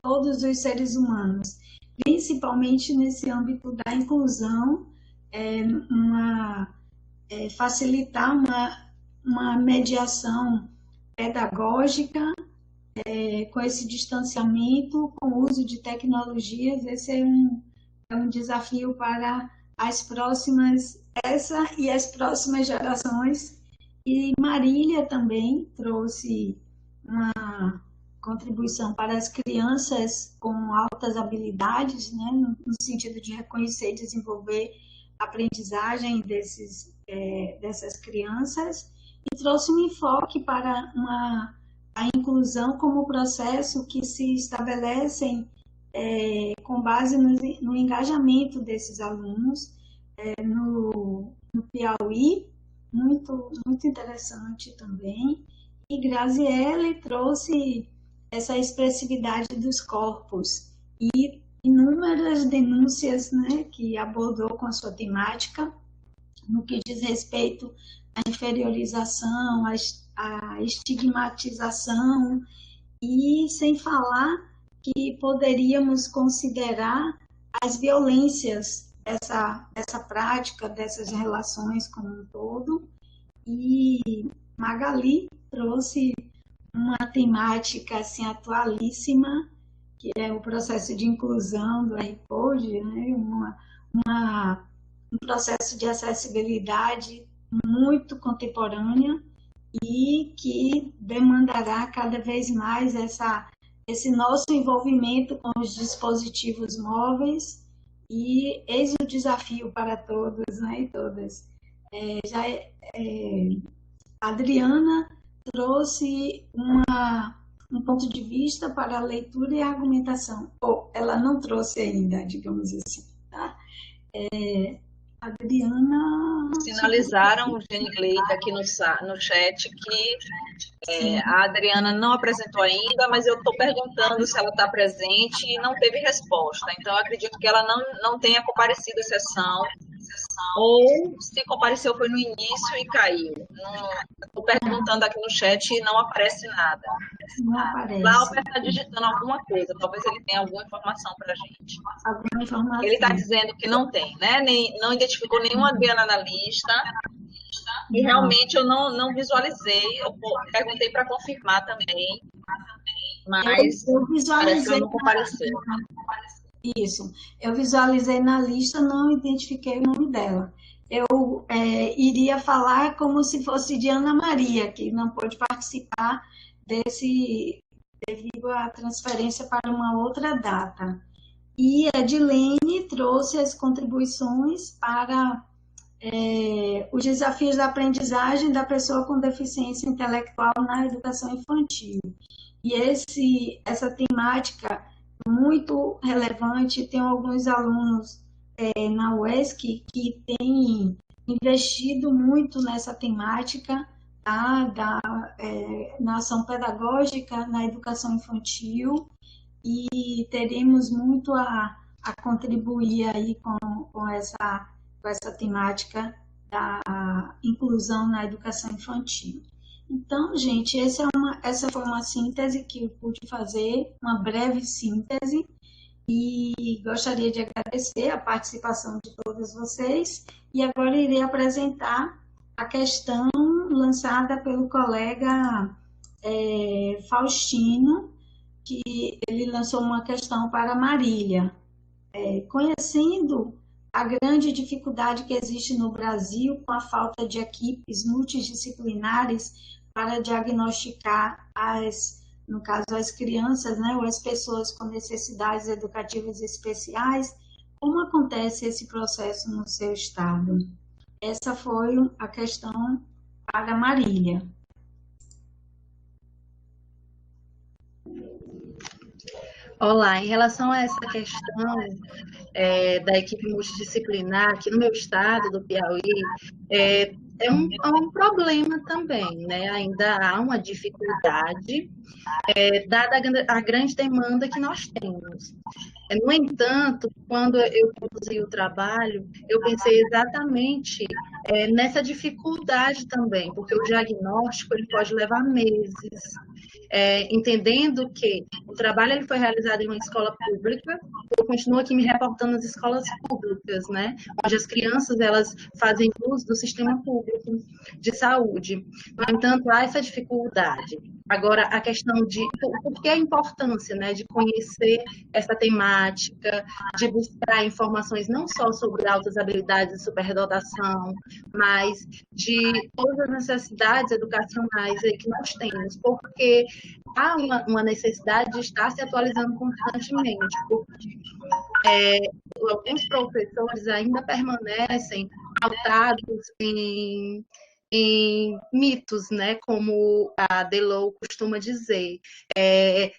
os seres humanos, principalmente nesse âmbito da inclusão, facilitar uma mediação pedagógica com esse distanciamento, com o uso de tecnologias. Esse é um desafio para as próximas essa e as próximas gerações. E Marília também trouxe uma contribuição para as crianças com altas habilidades, né, no sentido de reconhecer e desenvolver a aprendizagem dessas crianças, e trouxe um enfoque para a inclusão como processo que se estabelece com base no engajamento desses alunos no Piauí, muito interessante também. E Graziele trouxe essa expressividade dos corpos e inúmeras denúncias, né, que abordou com a sua temática, no que diz respeito à inferiorização, à estigmatização, e sem falar que poderíamos considerar as violências dessa prática, dessas relações como um todo. E Magali trouxe uma temática assim, atualíssima, que é o processo de inclusão do RPOD, né? Um processo de acessibilidade muito contemporânea e que demandará cada vez mais esse nosso envolvimento com os dispositivos móveis, e eis o desafio para todos, né, e todas. A Adriana trouxe um ponto de vista para a leitura e a argumentação. Ela não trouxe ainda, digamos assim, tá? Adriana... Sinalizaram o Geniglade aqui no chat que a Adriana não apresentou ainda, mas eu estou perguntando se ela está presente e não teve resposta. Então, eu acredito que ela não tenha comparecido à sessão, ou se compareceu foi no início e caiu. Estou perguntando aqui no chat e não aparece nada. Não aparece. Glauber está digitando alguma coisa, talvez ele tenha alguma informação para a gente. Alguma informação. Ele está dizendo que não tem, né? Não identificou nenhuma Adriana na lista. E realmente eu não visualizei. Eu perguntei para confirmar também, mas parece que ela não compareceu. Isso, eu visualizei na lista, não identifiquei o nome dela. Eu iria falar como se fosse de Ana Maria, que não pôde participar devido à transferência para uma outra data. E a Edilene trouxe as contribuições para os desafios da aprendizagem da pessoa com deficiência intelectual na educação infantil. E essa temática muito relevante, tem alguns alunos na UESC que têm investido muito nessa temática, tá? Na ação pedagógica, na educação infantil, e teremos muito a contribuir aí com essa temática da inclusão na educação infantil. Então, gente, essa foi uma síntese que eu pude fazer, uma breve síntese, e gostaria de agradecer a participação de todos vocês, e agora irei apresentar a questão lançada pelo colega Faustino, que ele lançou uma questão para Marília. Conhecendo a grande dificuldade que existe no Brasil com a falta de equipes multidisciplinares para diagnosticar no caso, as crianças, né, ou as pessoas com necessidades educativas especiais, como acontece esse processo no seu estado? Essa foi a questão para Marília. Olá, em relação a essa questão da equipe multidisciplinar aqui no meu estado, do Piauí, é um problema também, né? Ainda há uma dificuldade, dada a grande demanda que nós temos. No entanto, quando eu produzi o trabalho, eu pensei exatamente nessa dificuldade também, porque o diagnóstico ele pode levar meses, entendendo que o trabalho ele foi realizado em uma escola pública, eu continuo aqui me reportando às escolas públicas, né, onde as crianças elas fazem uso do sistema público de saúde. No entanto, há essa dificuldade. Agora, a questão de por que a importância, né, de conhecer essa temática, de buscar informações não só sobre altas habilidades e superdotação, mas de todas as necessidades educacionais aí que nós temos, porque há uma necessidade de estar se atualizando constantemente, porque alguns professores ainda permanecem pautados em mitos, né, como a Delow costuma dizer,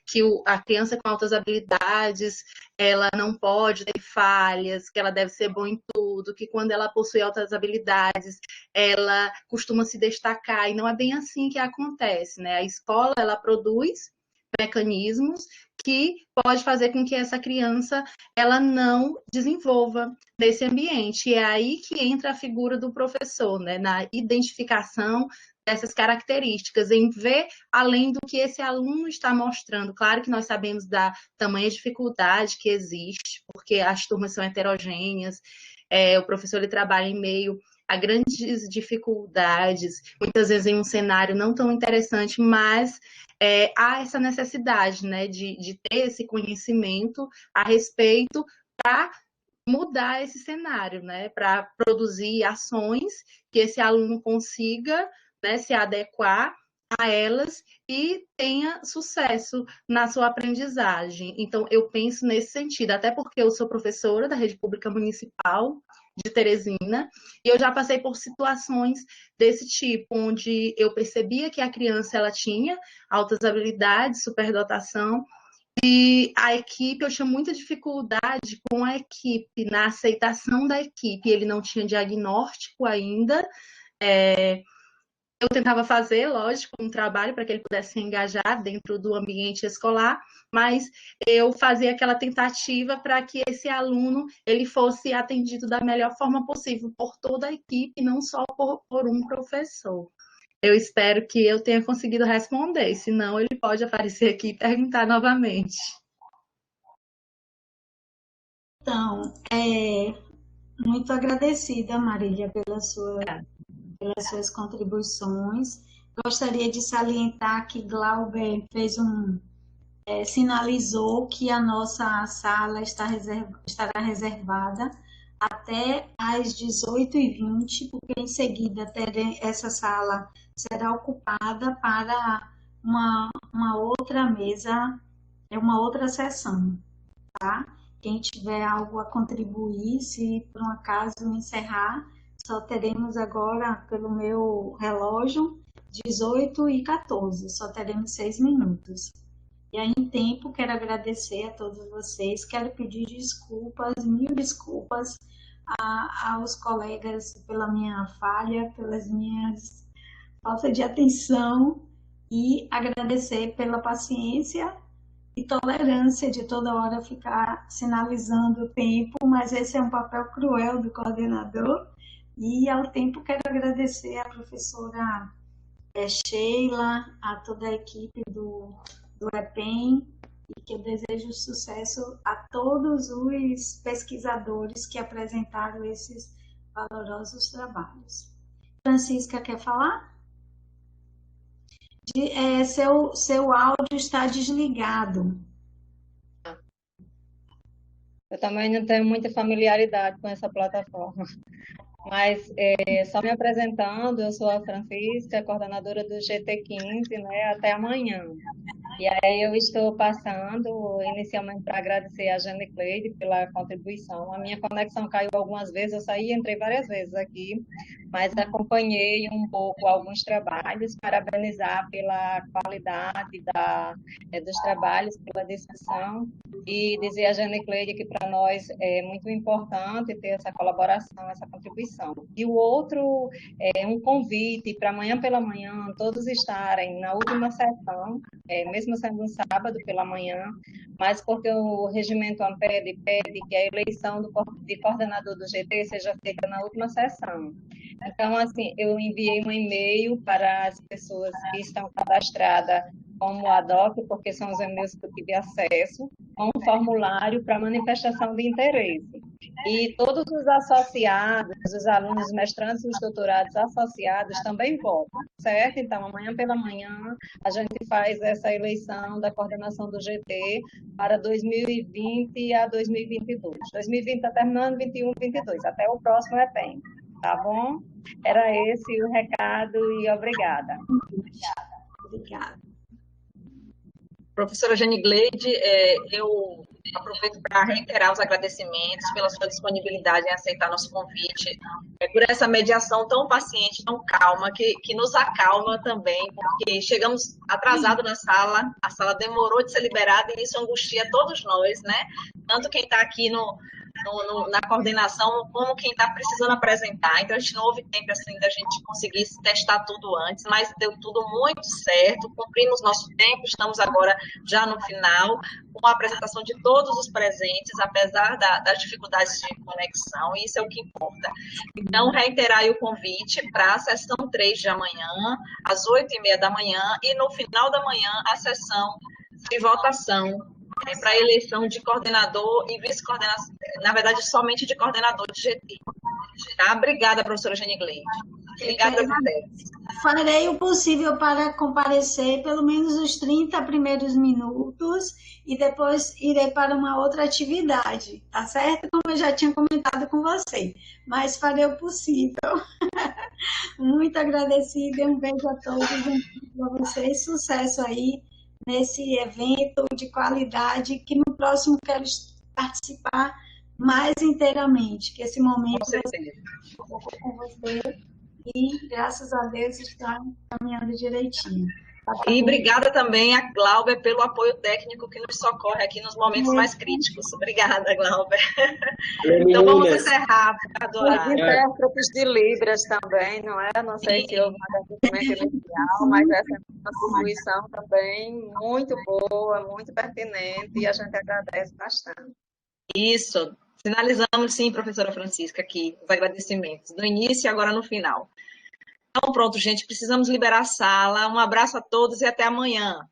que a criança com altas habilidades, ela não pode ter falhas, que ela deve ser boa em tudo, que quando ela possui altas habilidades, ela costuma se destacar, e não é bem assim que acontece, né? A escola, ela produz mecanismos que pode fazer com que essa criança ela não desenvolva nesse ambiente. E é aí que entra a figura do professor, né? Na identificação dessas características, em ver além do que esse aluno está mostrando. Claro que nós sabemos da tamanha dificuldade que existe, porque as turmas são heterogêneas, o professor ele trabalha em meio a grandes dificuldades, muitas vezes em um cenário não tão interessante, mas há essa necessidade, né, de ter esse conhecimento a respeito para mudar esse cenário, né, para produzir ações que esse aluno consiga, né, se adequar a elas e tenha sucesso na sua aprendizagem. Então, eu penso nesse sentido, até porque eu sou professora da Rede Pública Municipal de Teresina, e eu já passei por situações desse tipo, onde eu percebia que a criança ela tinha altas habilidades, superdotação, e a equipe, eu tinha muita dificuldade com a equipe, na aceitação da equipe, ele não tinha diagnóstico ainda, eu tentava fazer, lógico, um trabalho para que ele pudesse se engajar dentro do ambiente escolar, mas eu fazia aquela tentativa para que esse aluno ele fosse atendido da melhor forma possível por toda a equipe, não só por um professor. Eu espero que eu tenha conseguido responder, senão ele pode aparecer aqui e perguntar novamente. Então, muito agradecida, Marília, pelas suas contribuições. Gostaria de salientar que Glauber sinalizou que a nossa sala estará reservada até às 18h20, porque em seguida essa sala será ocupada para uma outra mesa, uma outra sessão, tá? Quem tiver algo a contribuir, se por um acaso encerrar, só teremos agora, pelo meu relógio, 18h14, só teremos 6 minutos. E aí, em tempo, quero agradecer a todos vocês, quero pedir desculpas, mil desculpas aos colegas pela minha falha, pelas minhas falta de atenção, e agradecer pela paciência e tolerância de toda hora ficar sinalizando o tempo, mas esse é um papel cruel do coordenador. E, ao tempo, quero agradecer à professora Sheila, a toda a equipe do EPEM, e que eu desejo sucesso a todos os pesquisadores que apresentaram esses valorosos trabalhos. Francisca, quer falar? Seu áudio está desligado. Eu também não tenho muita familiaridade com essa plataforma, mas só me apresentando, eu sou a Francisca, coordenadora do GT15, né, até amanhã. E aí eu estou passando inicialmente para agradecer a Jane Cleide pela contribuição. A minha conexão caiu algumas vezes, eu saí e entrei várias vezes aqui, mas acompanhei um pouco alguns trabalhos, parabenizar pela qualidade dos trabalhos, pela discussão, e dizer a Jane Cleide que para nós é muito importante ter essa colaboração, essa contribuição. E o outro é um convite para amanhã pela manhã todos estarem na última sessão, mesmo sendo um sábado pela manhã, mas porque o regimento ANPED pede que a eleição de coordenador do GT seja feita na última sessão. Então, assim, eu enviei um e-mail para as pessoas que estão cadastradas como ADOC, porque são os e-mails que eu tive acesso, com um formulário para manifestação de interesse. E todos os associados, os alunos mestrandos e os doutorados associados também votam, certo? Então, amanhã pela manhã, a gente faz essa eleição da coordenação do GT para 2020 a 2022. 2020 está terminando, 21, 22, até o próximo EPEM, tá bom? Era esse o recado e obrigada. Obrigada. Professora Genigleide, eu aproveito para reiterar os agradecimentos pela sua disponibilidade em aceitar nosso convite, por essa mediação tão paciente, tão calma, que nos acalma também, porque chegamos atrasados na sala, a sala demorou de ser liberada e isso angustia todos nós, né? Tanto quem está aqui na coordenação, como quem está precisando apresentar. Então, a gente não houve tempo assim da gente conseguir testar tudo antes, mas deu tudo muito certo, cumprimos nosso tempo, estamos agora já no final, com a apresentação de todos os presentes, apesar das dificuldades de conexão, e isso é o que importa. Então, reiterar aí o convite para a sessão 3 de amanhã, às 8h30 da manhã, e no final da manhã, a sessão de votação para a eleição de coordenador e vice-coordenador, na verdade, somente de coordenador de GT. Tá? Obrigada, professora Genigleide. Obrigada, Farei o possível para comparecer pelo menos os 30 primeiros minutos e depois irei para uma outra atividade, tá certo? Como eu já tinha comentado com você, mas farei o possível. Muito agradecida, um beijo a todos, um beijo para vocês, sucesso aí nesse evento de qualidade, que no próximo quero participar mais inteiramente, que esse momento com você e, graças a Deus, está caminhando direitinho. E obrigada também a Glauber pelo apoio técnico que nos socorre aqui nos momentos mais críticos. Obrigada, Glauber. Então vamos encerrar. Os intérpretes de Libras também, não é? Não sei se houve um agradecimento inicial, mas essa é uma contribuição também muito boa, muito pertinente, e a gente agradece bastante. Isso. Finalizamos, sim, professora Francisca, aqui, os agradecimentos, no início e agora no final. Então, pronto, gente, precisamos liberar a sala. Um abraço a todos e até amanhã.